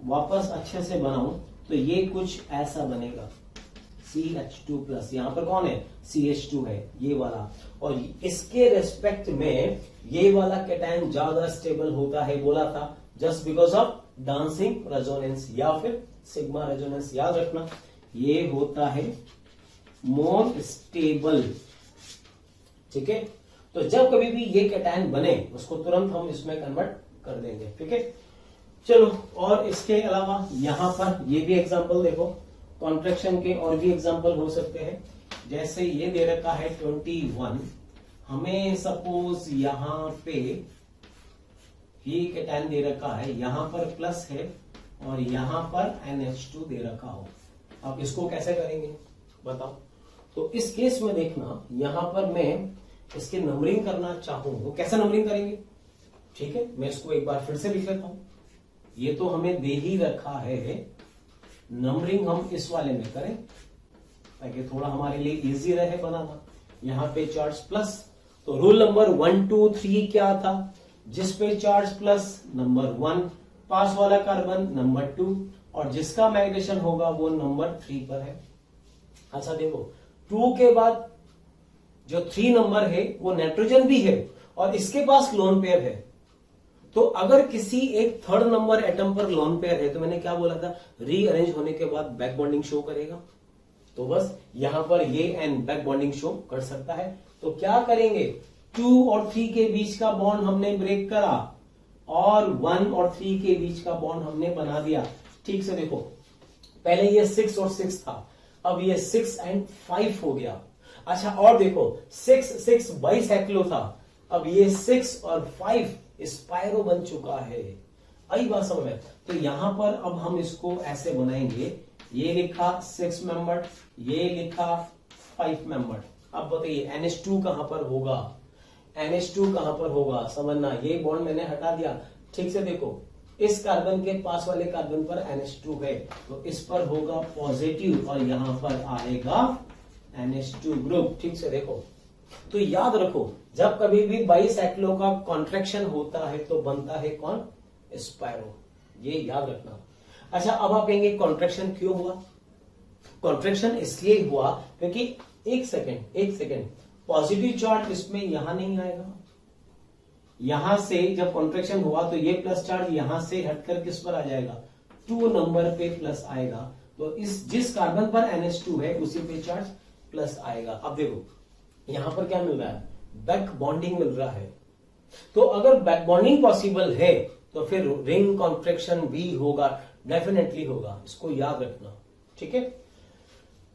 वापस अच्छे से बनाऊं तो ये कुछ ऐसा बनेगा, CH2 प्लस, यहां पर कौन है, CH2 है, ये वाला। और इसके रेस्पेक्ट में ये वाला कैटायन ज्यादा स्टेबल होता है, बोला था, just because of dancing resonance या फिर सिग्मा रेजोनेंस। याद रखना, ये होता है मोर स्टेबल। ठीक है, तो जब कभी भी ये कैटायन बने, उसको तुरंत हम इसमें कन्वर्ट कर देंगे। ठीक है, चलो, और इसके अलावा यहां पर ये भी एग्जांपल देखो, कॉन्ट्रैक्शन के और भी एग्जांपल हो सकते हैं। जैसे ये दे रखा है 21, हमें सपोज यहां पे ये कैटायन दे रखा है, यहां पर प्लस है और यहां पर NH2 दे रखा हो। अब इसको कैसे करेंगे बताओ। तो इस केस में देखना, यहां पर मैं इसकी नंबरिंग करना चाहूं, तो कैसे नंबरिंग करेंगे, ठीक है, मैं इसको एक बार फिर से लिख लेता हूं। ये तो हमें दे ही रखा है, नंबरिंग हम इस वाले में करें ताकि थोड़ा हमारे लिए इजी रहे बनाना। यहां पे चार्ज प्लस, तो रूल नंबर 1, 2, 3 क्या था, जिस पे चार्ज प्लस नंबर 1, पास वाला कार्बन नंबर 2, और जिसका माइग्रेशन होगा वो नंबर 3 पर है। अच्छा देखो, 2 के बाद जो 3 नंबर है वो नाइट्रोजन भी है और इसके पास लोन पेयर है। तो अगर किसी एक 3rd नंबर एटम पर लोन पेयर है, तो मैंने क्या बोला था, रीअरेंज होने के बाद बैक बॉन्डिंग शो करेगा। तो बस यहां पर ये एन बैक बॉन्डिंग शो कर सकता है। तो क्या करेंगे, 2 और 3 के बीच का बॉन्ड हमने ब्रेक करा और 1 और 3 के बीच का बॉन्ड हमने बना दिया। ठीक से देखो, पहले ये 6 और 6 था, अब ये 6 and 5 हो गया। अच्छा, और देखो 6 बाइसाइक्लो था, अब ये 6 और 5 स्पाइरो बन चुका है। आई बात समझ में। तो यहां पर अब हम इसको ऐसे बनाएंगे, ये लिखा 6 मेंबर, ये लिखा 5 मेंबर। अब बताइए NH2 कहां पर होगा, NH2 कहां पर होगा, समझना। ये बॉन्ड मैंने हटा दिया, ठीक से देखो, इस कार्बन के पास वाले कार्बन पर NH2 है, तो इस पर होगा पॉजिटिव और यहां पर आएगा NH2 ग्रुप। ठीक से देखो, तो याद रखो, जब कभी भी बाइसाइक्लो का कॉन्ट्रैक्शन होता है तो बनता है कौन, स्पाइरो, ये याद रखना। अच्छा, अब आप कहेंगे कॉन्ट्रैक्शन क्यों हुआ, कॉन्ट्रैक्शन इसलिए हुआ क्योंकि एक सेकेंड पॉजिटिव चार्ज इसमें यहां नहीं आएगा। यहां से जब कॉन्ट्रैक्शन हुआ तो ये प्लस चार्ज यहां से हटकर किस पर आ जाएगा, 2 नंबर पे प्लस आएगा। तो इस जिस कार्बन पर NH2 है उसी पे चार्ज प्लस आएगा। अब देखो यहां पर क्या मिल रहा है, बैक बॉन्डिंग मिल रहा है। तो अगर बैक बॉन्डिंग पॉसिबल है तो फिर रिंग कॉन्ट्रैक्शन भी होगा, डेफिनेटली होगा, इसको याद रखना, ठीक है।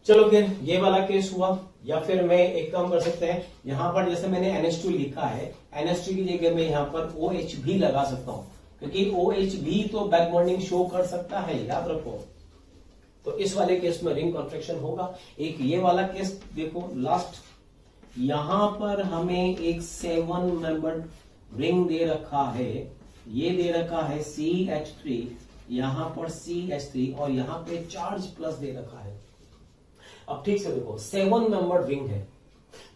चलो फिर ये वाला केस हुआ। या फिर मैं एक काम कर सकते हैं, यहां पर जैसे मैंने NH2 लिखा है, NH2 की जगह मैं यहां पर OH भी लगा सकता हूं, क्योंकि OH भी तो बैक बॉन्डिंग शो कर सकता है, याद रखो। तो इस वाले केस में रिंग कॉन्ट्रैक्शन होगा। एक ये वाला केस देखो लास्ट, यहां पर हमें एक 7 मेंबर रिंग दे रखा है, ये दे रखा है CH3, यहां पर CH3 और यहां पे चार्ज प्लस दे रखा है। अब ठीक से देखो 7 मेंबर रिंग है,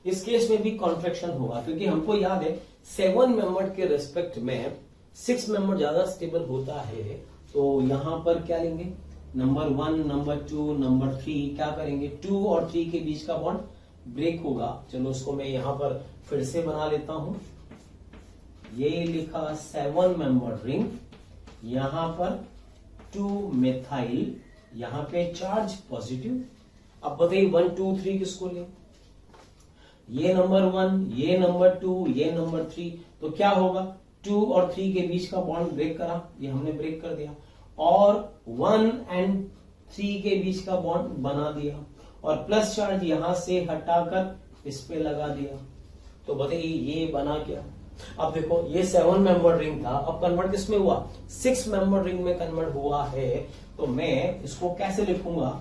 इस केस में भी कॉन्ट्रैक्शन होगा, क्योंकि हमको याद है 7 मेंबर के रेस्पेक्ट में 6 मेंबर ज्यादा स्टेबल होता है। तो यहां पर क्या लेंगे, नंबर 1, नंबर 2, नंबर 3, क्या करेंगे, 2 और 3 के बीच का बॉन्ड ब्रेक होगा। चलो उसको मैं यहां पर फिर से बना लेता हूं, ये लिखा 7 मेंबर रिंग, यहां पर 2 मेथाइल, यहां पे चार्ज पॉजिटिव। अब बताइए 1, 2, 3 किसको ले, ये नंबर 1, ये नंबर 2, ये नंबर 3, तो क्या होगा, 2 और 3 के बीच का बॉन्ड ब्रेक करा, ये हमने ब्रेक कर दिया, और 1 एंड 3 के बीच का बॉन्ड बना दिया, और प्लस चार्ज यहां से हटाकर इस पे लगा दिया। तो बताइए ये बना क्या। अब देखो ये 7 मेंबर रिंग था, अब कन्वर्ट किस में हुआ, 6 मेंबर रिंग में कन्वर्ट हुआ है। तो मैं इसको कैसे लिखूंगा,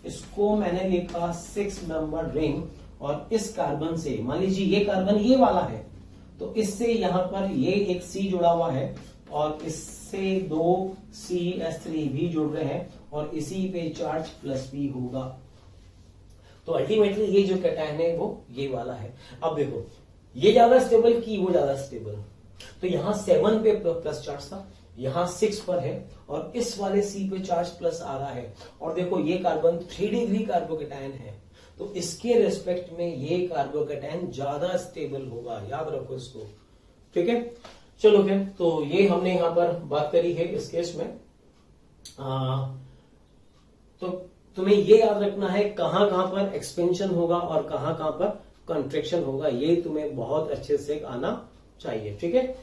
इसको मैंने लिखा 6 मेंबर रिंग, और इस कार्बन से मान लीजिए ये कार्बन ये वाला है, तो इससे यहां पर ये एक C जुड़ा हुआ है, और इससे 2 CH3 भी जुड़ रहे हैं, और इसी पे चार्ज प्लस भी होगा। तो अल्टीमेटली ये जो कैटायन है वो ये वाला है। अब देखो ये ज्यादा स्टेबल की वो ज्यादा स्टेबल, तो यहां 7 पे प्लस चार्ज था, यहां 6 पर है, और इस वाले C पे चार्ज प्लस आ रहा है। और देखो ये कार्बन 3 डिग्री कार्बोकैटायन है, तो इसके रेस्पेक्ट में ये कार्बोकैटायन ज्यादा स्टेबल होगा, याद रखो इसको, ठीक है। चलो फिर तो ये हमने यहां पर बात करी है इस केस में। तो तुम्हें ये याद रखना है कहां कहां पर एक्सपेंशन होगा और कहां कहां पर कॉन्ट्रैक्शन होगा, ये तुम्हें बहुत अच्छे से आना चाहिए, ठीक है।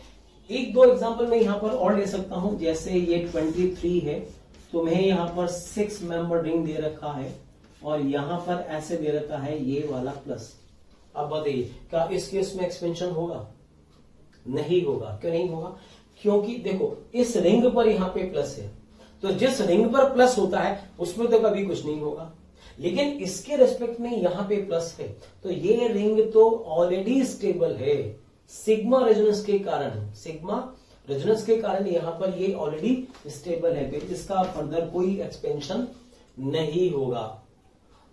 एक दो एग्जांपल मैं यहां पर और ले सकता हूं, जैसे ये 23 है, तुम्हें यहां पर 6 मेंबर रिंग दे रखा है, और यहां पर ऐसे दे रखा है ये वाला प्लस। अब बताइए क्या इस केस में एक्सपेंशन होगा, नहीं होगा। क्यों नहीं होगा, क्योंकि देखो इस रिंग पर यहां पे प्लस है, तो जिस रिंग पर प्लस होता है उसमें तो कभी कुछ नहीं होगा, लेकिन इसके रेस्पेक्ट में यहां पे प्लस है, तो ये रिंग तो ऑलरेडी स्टेबल है सिग्मा रेजोनेंस के कारण, सिग्मा रेजोनेंस के कारण यहां पर ये ऑलरेडी स्टेबल है, फिर इसका फर्दर कोई एक्सपेंशन नहीं होगा।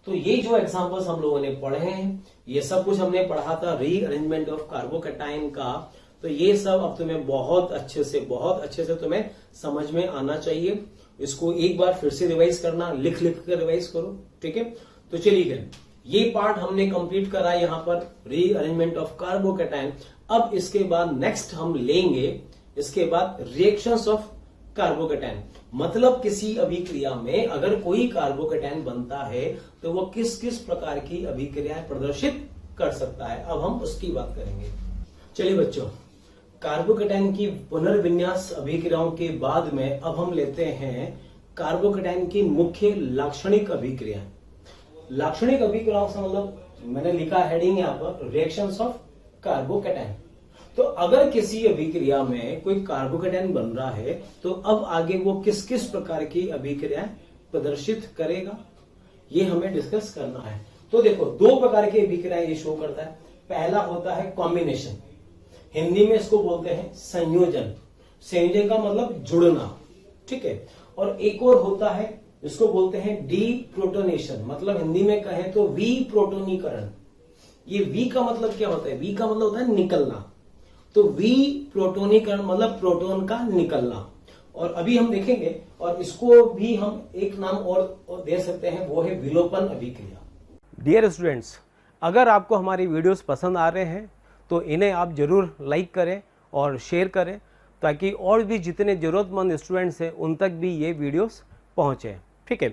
तो ये जो एग्जांपल्स हम लोगों ने पढ़े हैं, ये सब कुछ हमने पढ़ा था रीअरेंजमेंट ऑफ कार्बोकैटायन का, तो ये सब अब तुम्हें बहुत अच्छे से तुम्हें समझ में आना चाहिए। इसको एक बार फिर से रिवाइज करना, लिख कर रिवाइज करो, ठीक है। तो चलिए ये पार्ट हमने कंप्लीट करा यहाँ पर रीअरेंजमेंट ऑफ कार्बोकैटायन। अब इसके बाद नेक्स्ट हम लेंगे इसके बाद रिएक्शंस ऑफ कार्बोकैटायन, मतलब किसी अभिक्रिया में अगर कोई कार्बोकैटायन बनता है तो वो किस किस प्रकार की अभिक्रियाएं प्रदर्शित कर सकता है, अब हम उसकी बात करेंगे। चलिए बच्चों, कार्बोकैटायन की पुनर्विन्यास अभिक्रियाओं के बाद में अब हम लेते हैं कार्बोकैटायन की मुख्य लाक्षणिक अभिक्रिया। लाक्षणिक अभिक्रियाओं से मतलब मैंने लिखा हेडिंग यहाँ पर रिएक्शंस ऑफ कार्बोकैटायन। तो अगर किसी अभिक्रिया में कोई कार्बोकैटायन बन रहा है तो अब आगे वो किस किस प्रकार की अभिक्रियाएं प्रदर्शित करेगा, ये हमें डिस्कस करना है। तो देखो दो प्रकार की अभिक्रियाएं ये शो करता है। पहला होता है कॉम्बिनेशन, हिंदी में इसको बोलते हैं संयोजन। संयोजन का मतलब जुड़ना, ठीक है। और एक और होता है इसको बोलते हैं डी प्रोटोनेशन, मतलब हिंदी में कहें तो विप्रोटोनीकरण। ये वी का मतलब क्या होता है, वी का मतलब होता है निकलना, तो विप्रोटोनीकरण मतलब प्रोटॉन का निकलना। और अभी हम देखेंगे, और इसको भी हम एक नाम और दे सकते हैं, वो है विलोपन अभिक्रिया। डियर स्टूडेंट्स, अगर आपको हमारी वीडियोस पसंद आ रहे हैं तो इन्हें आप ज़रूर लाइक करें और शेयर करें, ताकि और भी जितने ज़रूरतमंद स्टूडेंट्स हैं उन तक भी ये वीडियोस पहुँचें, ठीक है।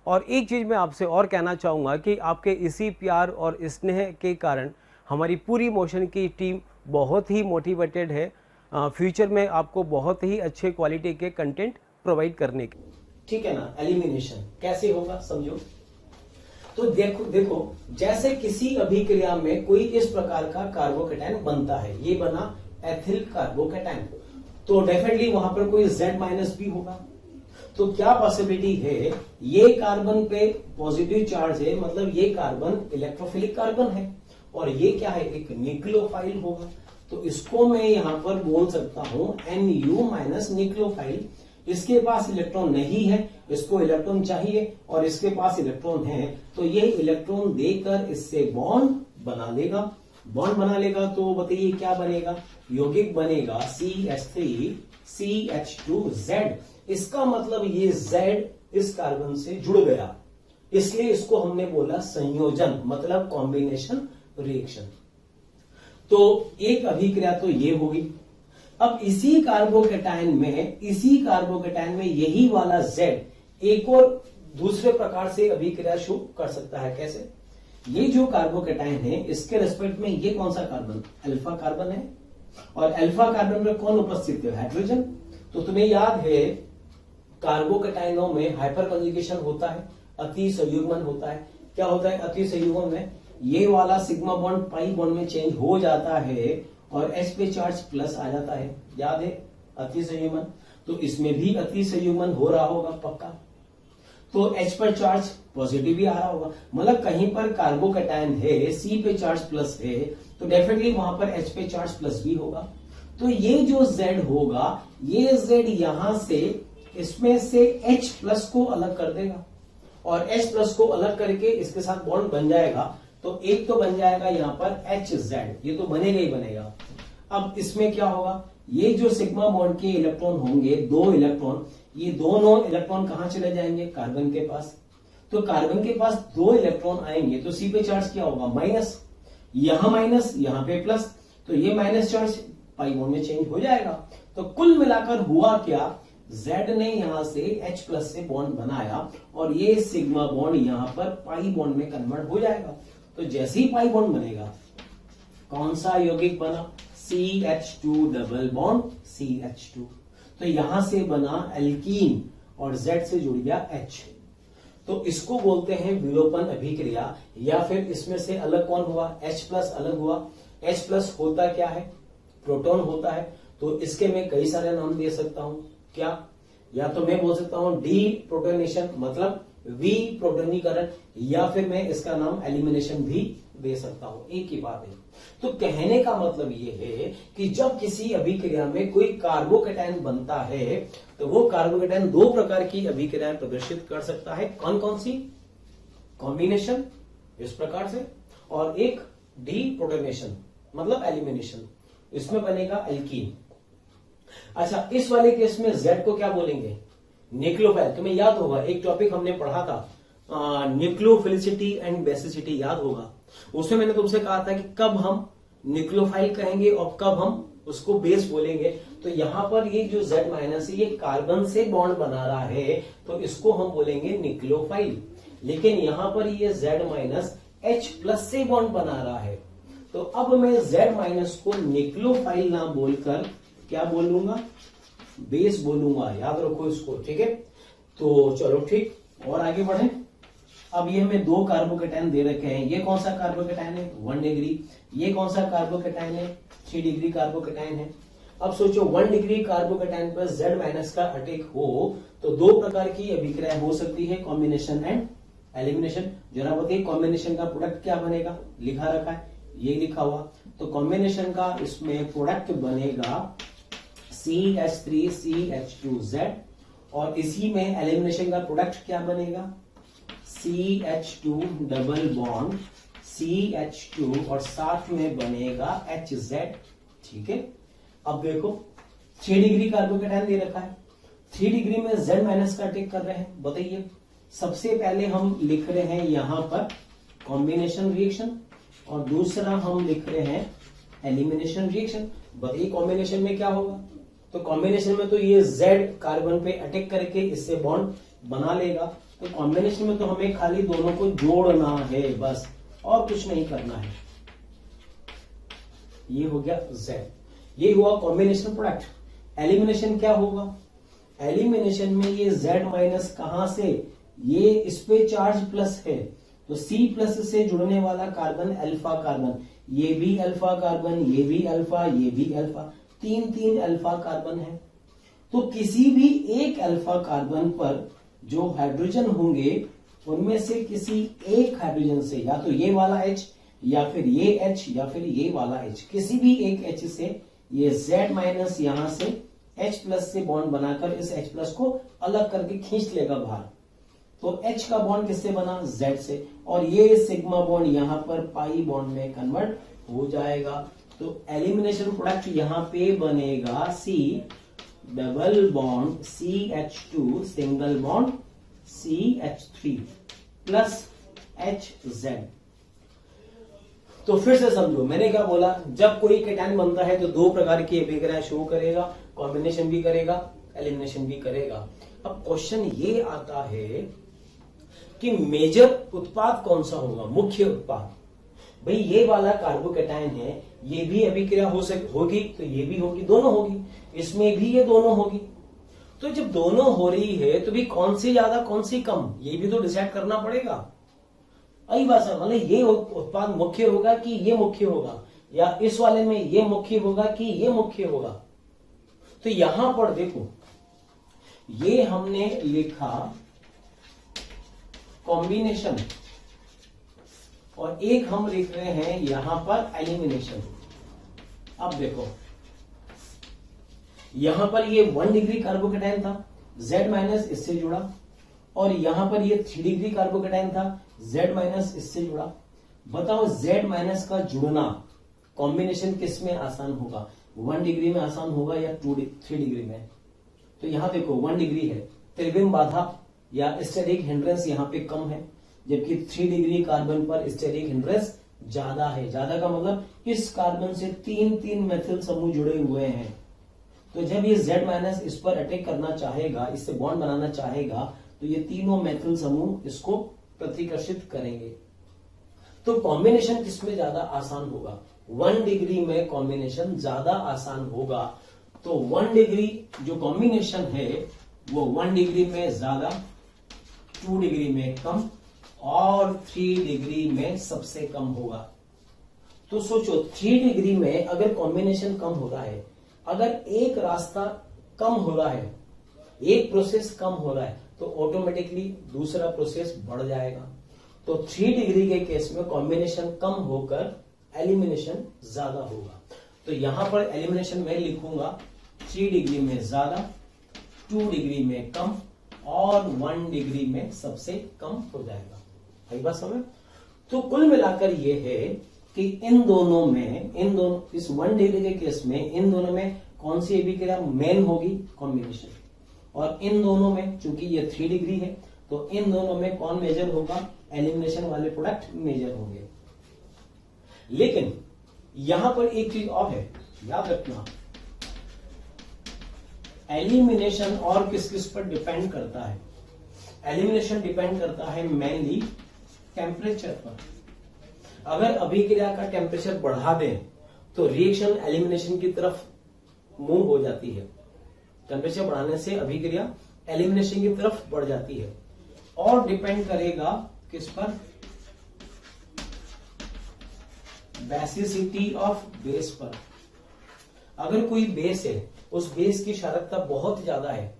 और एक चीज़ मैं आपसे और कहना चाहूँगा कि आपके इसी प्यार और स्नेह के कारण हमारी पूरी मोशन की टीम बहुत ही मोटिवेटेड है फ्यूचर में आपको बहुत ही अच्छे क्वालिटी के कंटेंट प्रोवाइड करने के। ठीक है ना। एलिमिनेशन कैसे होगा समझो। तो देखो जैसे किसी अभिक्रिया में कोई इस प्रकार का कार्बोकेटायन बनता है, ये बना एथिल कार्बोकेटायन, तो डेफिनेटली वहां पर कोई Z माइनस भी होगा। तो क्या पॉसिबिलिटी है, ये कार्बन पे पॉजिटिव चार्ज है, मतलब ये कार्बन इलेक्ट्रोफिलिक कार्बन है और ये क्या है, एक न्यूक्लियोफाइल होगा। तो इसको मैं यहां पर बोल सकता हूं Nu माइनस न्यूक्लियोफाइल। इसके पास इलेक्ट्रॉन नहीं है, इसको इलेक्ट्रॉन चाहिए और इसके पास इलेक्ट्रॉन है, तो ये इलेक्ट्रॉन देकर इससे बॉन्ड बना लेगा। बॉन्ड बना लेगा तो बताइए क्या बनेगा, यौगिक बनेगा CH3CH2Z। इसका मतलब ये Z इस कार्बन से जुड़ गया, इसलिए इसको हमने बोला संयोजन, मतलब कॉम्बिनेशन रिएक्शन। तो एक अभिक्रिया तो ये होगी। अब इसी कार्बोकेटायन में यही वाला Z एक और दूसरे प्रकार से अभिक्रिया शो कर सकता है। कैसे, ये जो कार्बोकेटायन है इसके रेस्पेक्ट में ये कौन सा कार्बन, अल्फा कार्बन है, और अल्फा कार्बन में कौन उपस्थित है, हाइड्रोजन। तो तुम्हें याद है कार्बोकेटायनों में हाइपर कंजुगेशन होता है, अति संयुग्मन होता है। क्या होता है अति संयुग्मन में, ये वाला सिग्मा बॉन्ड पाई बॉन्ड में चेंज हो जाता है और H पे चार्ज प्लस आ जाता है, याद है अति संयुग्मन। तो इसमें भी अति संयुग्मन हो रहा होगा पक्का, तो H पर चार्ज पॉजिटिव भी आ रहा होगा, मतलब कहीं पर कार्बोकेटायन है C पे चार्ज प्लस है तो डेफिनेटली वहां पर H पे चार्ज प्लस भी होगा। तो ये जो Z होगा, ये Z यहां से इसमें से H प्लस को अलग कर देगा और H प्लस को अलग करके इसके साथ बॉन्ड बन जाएगा। तो एक तो बन जाएगा यहाँ पर HZ, ये तो बनेगा ही बनेगा। अब इसमें क्या होगा, ये जो सिग्मा बॉन्ड के इलेक्ट्रॉन होंगे, 2 इलेक्ट्रॉन, ये दोनों इलेक्ट्रॉन कहां चले जाएंगे, कार्बन के पास। तो कार्बन के पास 2 इलेक्ट्रॉन आएंगे तो C पे चार्ज क्या होगा, माइनस, यहां माइनस यहां पे प्लस, तो ये माइनस चार्ज पाई बॉन्ड में चेंज हो जाएगा। तो कुल मिलाकर हुआ क्या, Z ने यहां से H प्लस से बॉन्ड बनाया और ये सिग्मा बॉन्ड यहां पर पाई बॉन्ड में कन्वर्ट हो जाएगा। तो जैसे ही पाई बॉन्ड बनेगा, कौन सा यौगिक बना, CH2 डबल बॉन्ड CH2, तो यहां से बना एल्कीन और Z से जुड़ गया H। तो इसको बोलते हैं विलोपन अभिक्रिया, या फिर इसमें से अलग कौन हुआ, H प्लस अलग हुआ। H प्लस होता क्या है, प्रोटॉन होता है, तो इसके मैं कई सारे नाम दे सकता हूं। क्या, या तो मैं बोल सकता हूं डी प्रोटोनेशन, मतलब वी प्रोटोनीकरण, या फिर मैं इसका नाम एलिमिनेशन भी दे सकता हूं, एक ही बात है। तो कहने का मतलब ये है कि जब किसी अभिक्रिया में कोई कार्बोकेटायन बनता है तो वो कार्बोकेटायन 2 प्रकार की अभिक्रियाएं प्रदर्शित कर सकता है। कौन कौन सी, कॉम्बिनेशन इस प्रकार से, और एक डी प्रोटोनेशन मतलब एलिमिनेशन, इसमें बनेगा एल्कीन। अच्छा, इस वाले केस में Z को क्या बोलेंगे, न्यूक्लियोफाइल। तुम्हें याद होगा एक टॉपिक हमने पढ़ा था न्यूक्लियोफिलिसिटी एंड बेसिसिटी, याद होगा। उसमें मैंने तुमसे कहा था कि कब हम न्यूक्लियोफाइल कहेंगे और कब हम उसको बेस बोलेंगे। तो यहां पर ये जो Z माइनस है ये कार्बन से बॉन्ड बना रहा है तो इसको हम बोलेंगे न्यूक्लियोफाइल, लेकिन यहां पर ये Z माइनस H प्लस से बॉन्ड बना रहा है। तो अब मैं Z माइनस को न्यूक्लियोफाइल ना बोलकर क्या बोलूंगा, बेस बोलूंगा, याद रखो इसको, ठीक है। तो चलो ठीक, और आगे बढ़े। अब ये हमें 2 कार्बोकेटायन दे रखे हैं, ये कौन सा कार्बोकेटायन है 1 डिग्री, ये कौन सा कार्बोकेटायन है 3 डिग्री कार्बोकेटायन है। अब सोचो 1 डिग्री कार्बोकेटायन पर Z माइनस का अटैक हो तो 2 प्रकार की अभिक्रिया हो सकती है, कॉम्बिनेशन एंड एलिमिनेशन। जरा बताइए कॉम्बिनेशन का प्रोडक्ट क्या बनेगा, लिखा रखा है, ये लिखा हुआ। तो कॉम्बिनेशन का इसमें प्रोडक्ट बनेगा CH3CH2Z, और इसी में एलिमिनेशन का प्रोडक्ट क्या बनेगा, CH2 डबल बॉन्ड CH2 और साथ में बनेगा HZ, ठीक है। अब देखो 3 डिग्री कार्बोकेटायन दे रखा है, 3 डिग्री में Z माइनस का अटैक कर रहे हैं। बताइए, सबसे पहले हम लिख रहे हैं यहां पर कॉम्बिनेशन रिएक्शन और दूसरा हम लिख रहे हैं एलिमिनेशन रिएक्शन। बताइए कॉम्बिनेशन में क्या होगा, तो कॉम्बिनेशन में तो ये Z कार्बन पे अटैक करके इससे बॉन्ड बना लेगा तो कॉम्बिनेशन में तो हमें खाली दोनों को जोड़ना है बस, और कुछ नहीं करना है। ये हो गया Z, ये हुआ कॉम्बिनेशन प्रोडक्ट। एलिमिनेशन क्या होगा? एलिमिनेशन में ये Z माइनस कहां से, ये इस पे चार्ज प्लस है तो C प्लस से जुड़ने वाला कार्बन अल्फा कार्बन, ये भी अल्फा कार्बन, ये भी अल्फा, ये भी अल्फा, तीन अल्फा कार्बन है। तो किसी भी एक अल्फा कार्बन पर जो हाइड्रोजन होंगे उनमें से किसी एक हाइड्रोजन से, या तो ये वाला H या फिर ये H या फिर ये वाला H, किसी भी एक H से ये Z माइनस यहां से H प्लस से बॉन्ड बनाकर इस H प्लस को अलग करके खींच लेगा बाहर। तो H का बॉन्ड किससे बना? Z से, और ये सिग्मा बॉन्ड यहां पर पाई बॉन्ड में कन्वर्ट हो जाएगा। तो एलिमिनेशन प्रोडक्ट यहां पे बनेगा C double bond CH2 single bond CH3 plus HZ। तो फिर से समझो, मैंने क्या बोला, जब कोई केटायन बनता है तो दो प्रकार की अभिक्रिया शो करेगा, कॉम्बिनेशन भी करेगा, एलिमिनेशन भी करेगा। अब क्वेश्चन ये आता है कि मेजर उत्पाद कौन सा होगा, मुख्य उत्पाद। भाई ये वाला कार्बोकेटायन है, ये भी अभिक्रिया होगी तो ये भी होगी, दोनों होगी, इसमें भी ये दोनों होगी। तो जब दोनों हो रही है तो भी कौन सी ज्यादा कौन सी कम, ये भी तो डिसाइड करना पड़ेगा। आई बात है, मतलब ये उत्पाद मुख्य होगा कि ये मुख्य होगा, या इस वाले में ये मुख्य होगा कि ये मुख्य होगा। तो यहां पर देखो, ये हमने लिखा कॉम्बिनेशन और एक हम लिख रहे हैं यहां पर एलिमिनेशन। अब देखो यहां पर ये 1 डिग्री कार्बोकेटायन था, Z माइनस इससे जुड़ा, और यहां पर ये 3 डिग्री कार्बोकेटायन था, Z माइनस इससे जुड़ा। बताओ Z माइनस का जुड़ना कॉम्बिनेशन किस में आसान होगा, 1 डिग्री में आसान होगा या 3 डिग्री में? तो यहां देखो 1 डिग्री है, त्रिविम बाधा या स्टेरिक हिंड्रेंस यहां पे कम है, जबकि 3 डिग्री कार्बन पर स्टेरिक हिंड्रेंस ज्यादा है। ज्यादा का मतलब इस कार्बन से 3 मेथिल समूह जुड़े हुए हैं। तो जब ये Z माइनस इस पर अटैक करना चाहेगा, इससे बॉन्ड बनाना चाहेगा, तो ये तीनों मेथिल समूह इसको प्रतिकर्षित करेंगे। तो कॉम्बिनेशन किसमें ज्यादा आसान होगा? 1 डिग्री में कॉम्बिनेशन ज्यादा आसान होगा। तो 1 डिग्री जो कॉम्बिनेशन है वो 1 डिग्री में ज्यादा, 2 डिग्री में कम और 3 डिग्री में सबसे कम होगा। तो सोचो 3 डिग्री में अगर कॉम्बिनेशन कम हो रहा है, अगर एक रास्ता कम हो रहा है, एक प्रोसेस कम हो रहा है, तो ऑटोमेटिकली दूसरा प्रोसेस बढ़ जाएगा। तो 3 डिग्री के केस में कॉम्बिनेशन कम होकर एलिमिनेशन ज्यादा होगा। तो यहां पर एलिमिनेशन में लिखूंगा 3 डिग्री में ज्यादा, 2 डिग्री में कम और 1 डिग्री में सबसे कम हो जाएगा। सही बात समझ? तो कुल मिलाकर ये है कि इन दोनों में, इस 1 डिग्री के केस में इन दोनों में कौन सी अभिक्रिया मेन होगी? कॉम्बिनेशन। और इन दोनों में चूंकि ये 3 डिग्री है तो इन दोनों में कौन मेजर होगा? एलिमिनेशन वाले प्रोडक्ट मेजर होंगे। लेकिन यहां पर एक चीज और है, याद रखना, एलिमिनेशन और किस किस पर डिपेंड करता है? एलिमिनेशन डिपेंड करता है मेनली टेम्परेचर पर। अगर अभिक्रिया का टेम्परेचर बढ़ा दें तो रिएक्शन एलिमिनेशन की तरफ मूव हो जाती है। टेम्परेचर बढ़ाने से अभिक्रिया एलिमिनेशन की तरफ बढ़ जाती है। और डिपेंड करेगा किस पर? बेसिसिटी ऑफ बेस पर। अगर कोई बेस है, उस बेस की क्षारकता बहुत ज्यादा है,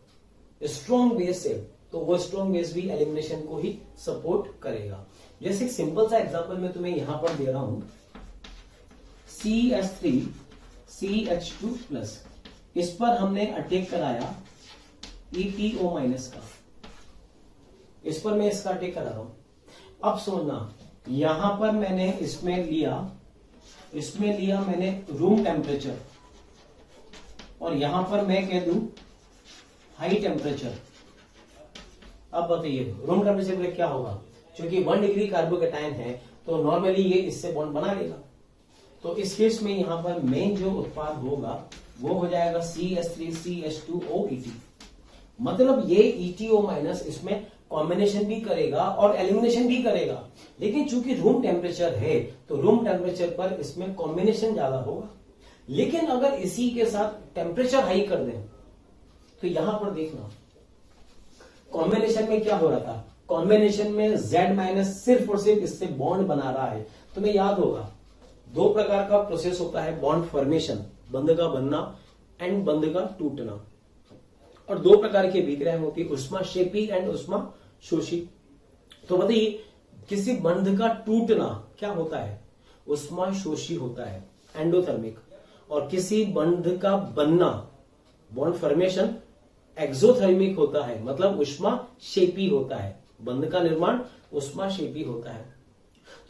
स्ट्रॉन्ग बेस है, तो वो स्ट्रॉन्ग बेस भी एलिमिनेशन को ही सपोर्ट करेगा। जैसे एक सिंपल सा एग्जांपल मैं तुम्हें यहां पर दे रहा हूं, CH3 CH2 प्लस, इस पर हमने अटैक कराया ETO माइनस का, इस पर मैं इसका अटैक करा रहा हूं। अब सुनना, यहां पर मैंने इसमें लिया मैंने रूम टेम्परेचर, और यहां पर मैं कह दूं हाई टेम्परेचर। अब बताइए रूम टेम्परेचर में क्या होगा? क्योंकि 1 डिग्री कार्बोकेटायन है तो नॉर्मली ये इससे बॉन्ड बना लेगा। तो इस केस में यहां पर मेन जो उत्पाद होगा वो हो जाएगा CH3 CH2O ET। मतलब ये ETO माइनस इसमें कॉम्बिनेशन भी करेगा और एलिमिनेशन भी करेगा, लेकिन चूंकि रूम टेम्परेचर है तो रूम टेम्परेचर पर इसमें कॉम्बिनेशन ज्यादा होगा। लेकिन अगर इसी के साथ टेम्परेचर हाई कर दें तो यहां पर देखना कॉम्बिनेशन में क्या हो रहा था, कॉम्बिनेशन में Z माइनस सिर्फ और सिर्फ इससे बॉन्ड बना रहा है। तुम्हें याद होगा दो प्रकार का प्रोसेस होता है, बॉन्ड फॉर्मेशन, बंध का बनना एंड बंध का टूटना, और दो प्रकार की अभिक्रियाएं होती है, उष्माक्षेपी एंड उष्माशोषी। तो बताइए किसी बंध का टूटना क्या होता है, उष्माशोषी होता है, एंडोथर्मिक, और किसी बंध का बनना, बॉन्ड फॉर्मेशन, एक्सोथर्मिक होता है, मतलब उष्माक्षेपी होता है। बंध का निर्माण उष्माक्षेपी होता है।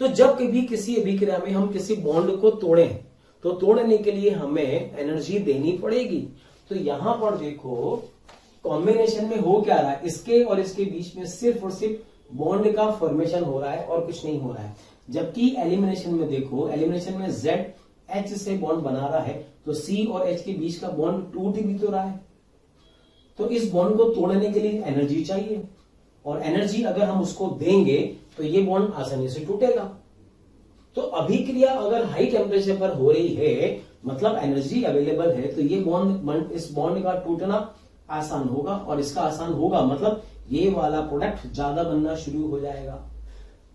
तो जब कभी किसी अभिक्रिया में हम किसी बॉन्ड को तोड़ें तो तोड़ने के लिए हमें एनर्जी देनी पड़ेगी। तो यहां पर देखो कॉम्बिनेशन में हो क्या रहा है, इसके और इसके बीच में सिर्फ और सिर्फ बॉन्ड का फॉर्मेशन हो रहा है और कुछ नहीं हो रहा है। जबकि एलिमिनेशन में देखो, एलिमिनेशन में Z H से बॉन्ड बना रहा है तो C और H के बीच का बॉन्ड टूट भी तो रहा है। तो इस बॉन्ड को तोड़ने के लिए एनर्जी चाहिए, और एनर्जी अगर हम उसको देंगे तो ये बॉन्ड आसानी से टूटेगा। तो अभिक्रिया अगर हाई टेम्परेचर पर हो रही है मतलब एनर्जी अवेलेबल है, तो ये बॉन्ड, इस बॉन्ड का टूटना आसान होगा, और इसका आसान होगा मतलब ये वाला प्रोडक्ट ज्यादा बनना शुरू हो जाएगा।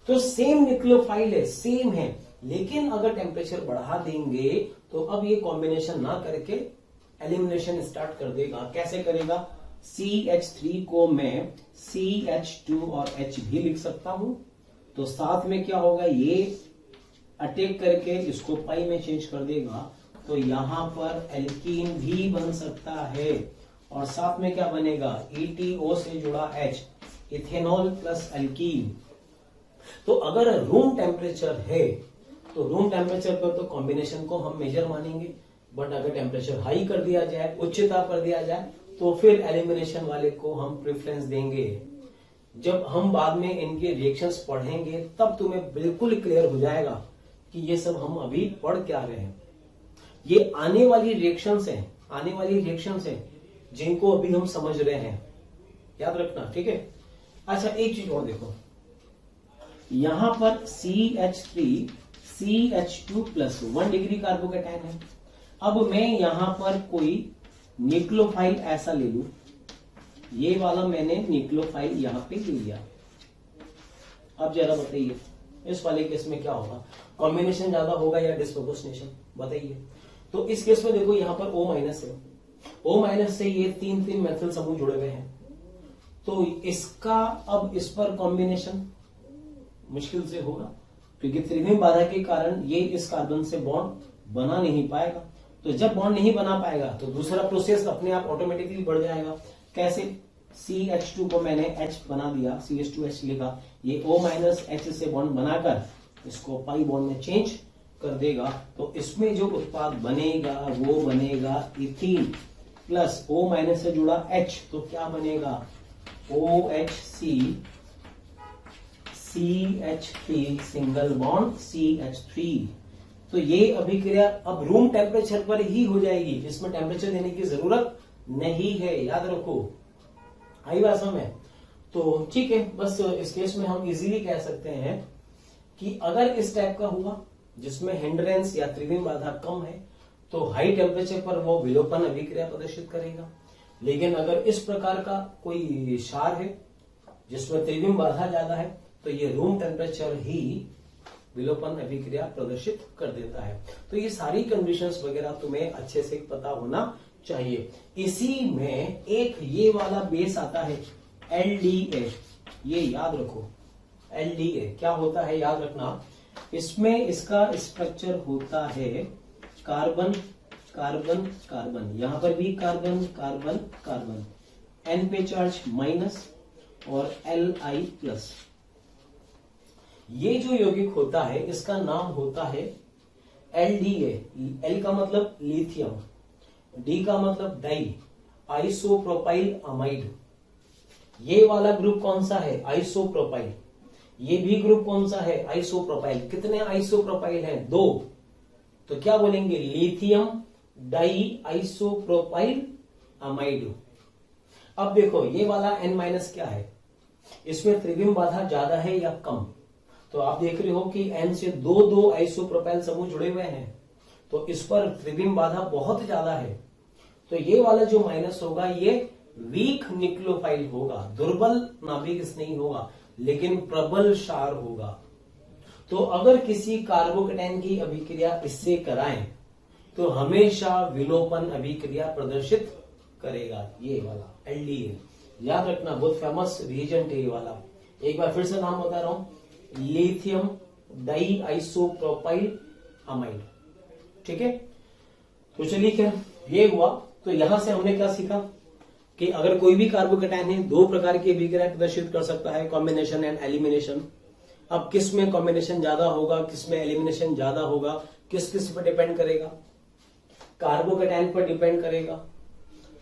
तो सेम न्यूक्लियोफाइल है, सेम है, लेकिन अगर टेम्परेचर बढ़ा देंगे तो अब ये कॉम्बिनेशन ना करके एलिमिनेशन स्टार्ट कर देगा। कैसे करेगा, CH3 को मैं CH2 और H भी लिख सकता हूं, तो साथ में क्या होगा, ये अटैक करके इसको पाई में चेंज कर देगा, तो यहां पर एल्कीन भी बन सकता है, और साथ में क्या बनेगा, ETO से जुड़ा H, इथेनॉल प्लस एल्कीन। तो अगर रूम टेम्परेचर है तो रूम टेम्परेचर पर तो कॉम्बिनेशन को हम मेजर मानेंगे, बट अगर टेम्परेचर हाई कर दिया जाए, उच्चता कर दिया जाए, तो फिर एलिमिनेशन वाले को हम प्रेफरेंस देंगे। जब हम बाद में इनके रिएक्शंस पढ़ेंगे तब तुम्हें बिल्कुल क्लियर हो जाएगा कि ये सब हम अभी पढ़ क्या रहे हैं। ये आने वाली रिएक्शंस हैं, आने वाली रिएक्शंस हैं जिनको अभी हम समझ रहे हैं, याद रखना, ठीक है। अच्छा एक चीज और देखो, यहां पर CH3 CH2 plus 1 degree carbocation है। अब मैं यहां पर कोई न्यूक्लियोफाइल ऐसा ले लूं, ये वाला मैंने न्यूक्लियोफाइल यहां पे ले लिया। अब जरा बताइए इस वाले केस में क्या होगा, कॉम्बिनेशन ज्यादा होगा या डिस्प्रोपोर्शनेशन, बताइए। तो इस केस में देखो यहां पर O माइनस है, O माइनस से ये तीन मेथल समूह जुड़े हुए हैं, तो इसका अब इस पर कॉम्बिनेशन मुश्किल से होगा, क्योंकि त्रिविम बाधा के कारण ये इस कार्बन से बॉन्ड बना नहीं पाएगा। तो जब बॉन्ड नहीं बना पाएगा तो दूसरा प्रोसेस अपने आप ऑटोमेटिकली बढ़ जाएगा। कैसे, CH2 को मैंने H बना दिया, CH2H लिखा, ये O माइनस H से बॉन्ड बनाकर इसको पाई बॉन्ड में चेंज कर देगा, तो इसमें जो उत्पाद बनेगा वो बनेगा इथीन प्लस O माइनस से जुड़ा H, तो क्या बनेगा, OHC CH3 single bond CH3। तो ये अभिक्रिया अब रूम टेम्परेचर पर ही हो जाएगी, इसमें टेम्परेचर देने की जरूरत नहीं है, याद रखो, आई बात समझ में। तो ठीक है, बस इस केस में हम इजीली कह सकते हैं कि अगर इस टाइप का हुआ जिसमें हिंड्रेंस या त्रिविम बाधा कम है तो हाई टेम्परेचर पर वो विलोपन अभिक्रिया प्रदर्शित करेगा। लेकिन अगर इस प्रकार का कोई क्षार है जिसमें त्रिविम बाधा ज्यादा है तो ये रूम टेम्परेचर ही विलोपन अभिक्रिया प्रदर्शित कर देता है। तो ये सारी कंडीशंस वगैरह तुम्हें अच्छे से पता होना चाहिए। इसी में एक ये वाला बेस आता है LDA, ये याद रखो, LDA क्या होता है याद रखना, इसमें इसका स्ट्रक्चर होता है कार्बन कार्बन कार्बन, यहां पर भी कार्बन कार्बन कार्बन, N पे चार्ज माइनस और Li प्लस। ये जो यौगिक होता है इसका नाम होता है LDA, L का मतलब लिथियम, D का मतलब डाई, आइसोप्रोपाइल अमाइड। ये वाला ग्रुप कौन सा है, आइसोप्रोपाइल। ये भी ग्रुप कौन सा है, आइसोप्रोपाइल। कितने आइसोप्रोपाइल हैं, 2, तो क्या बोलेंगे, लिथियम डाई आइसोप्रोपाइल अमाइड। अब देखो ये वाला N माइनस क्या है, इसमें त्रिविम बाधा ज्यादा है या कम? तो आप देख रहे हो कि N से दो आइसोप्रोपाइल समूह जुड़े हुए हैं, तो इस पर त्रिविम बाधा बहुत ज्यादा है। तो ये वाला जो माइनस होगा ये वीक न्यूक्लियोफाइल होगा, दुर्बल नाभिक नहीं होगा, लेकिन प्रबल क्षार होगा। तो अगर किसी कार्बोकेटाइन की अभिक्रिया इससे कराएं तो हमेशा विलोपन अभिक्रिया प्रदर्शित करेगा, ये वाला एल्डिहाइड। याद रखना, बहुत फेमस रिएजेंट है ये वाला। एक बार फिर से नाम बता रहा हूं, लिथियम डाई आइसोप्रोपाइल अमाइड। ठीक है, तो चलिए क्या ये हुआ। तो यहां से हमने क्या सीखा कि अगर कोई भी कार्बोकेटाइन है दो प्रकार की अभिक्रिया प्रदर्शित कर सकता है, कॉम्बिनेशन एंड एलिमिनेशन। अब किस में कॉम्बिनेशन ज्यादा होगा, किस में एलिमिनेशन ज्यादा होगा, किस किस पर डिपेंड करेगा? कार्बोकेटाइन पर डिपेंड करेगा,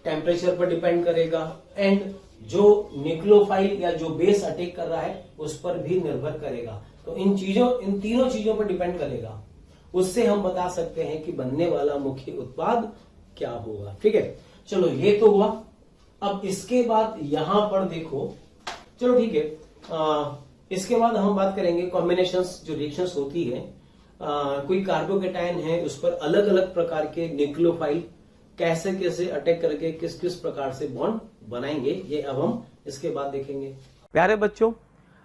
टेम्परेचर पर डिपेंड करेगा, एंड जो न्यूक्लियोफाइल या जो बेस अटैक कर रहा है उस पर भी निर्भर करेगा। तो इन तीनों चीजों पर डिपेंड करेगा। उससे हम बता सकते हैं कि बनने वाला मुख्य उत्पाद क्या होगा। ठीक है, चलो ये तो हुआ। अब इसके बाद यहां पर देखो, चलो ठीक है, इसके बाद हम बात करेंगे कॉम्बिनेशंस जो रिएक्शंस होती है। कोई कार्बोकेटाइन है उस पर अलग अलग प्रकार के न्यूक्लियोफाइल कैसे कैसे अटैक करके किस किस प्रकार से बॉन्ड बनाएंगे, ये अब हम इसके बाद देखेंगे। प्यारे बच्चों,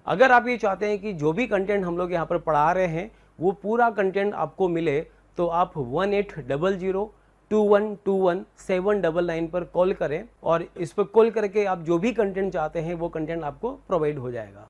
अगर आप ये चाहते हैं कि जो भी कंटेंट हम लोग यहाँ पर पढ़ा रहे हैं वो पूरा कंटेंट आपको मिले, तो आप 18002121 पर कॉल करें और इस पर कॉल करके आप जो भी कंटेंट चाहते हैं वो कंटेंट आपको प्रोवाइड हो जाएगा।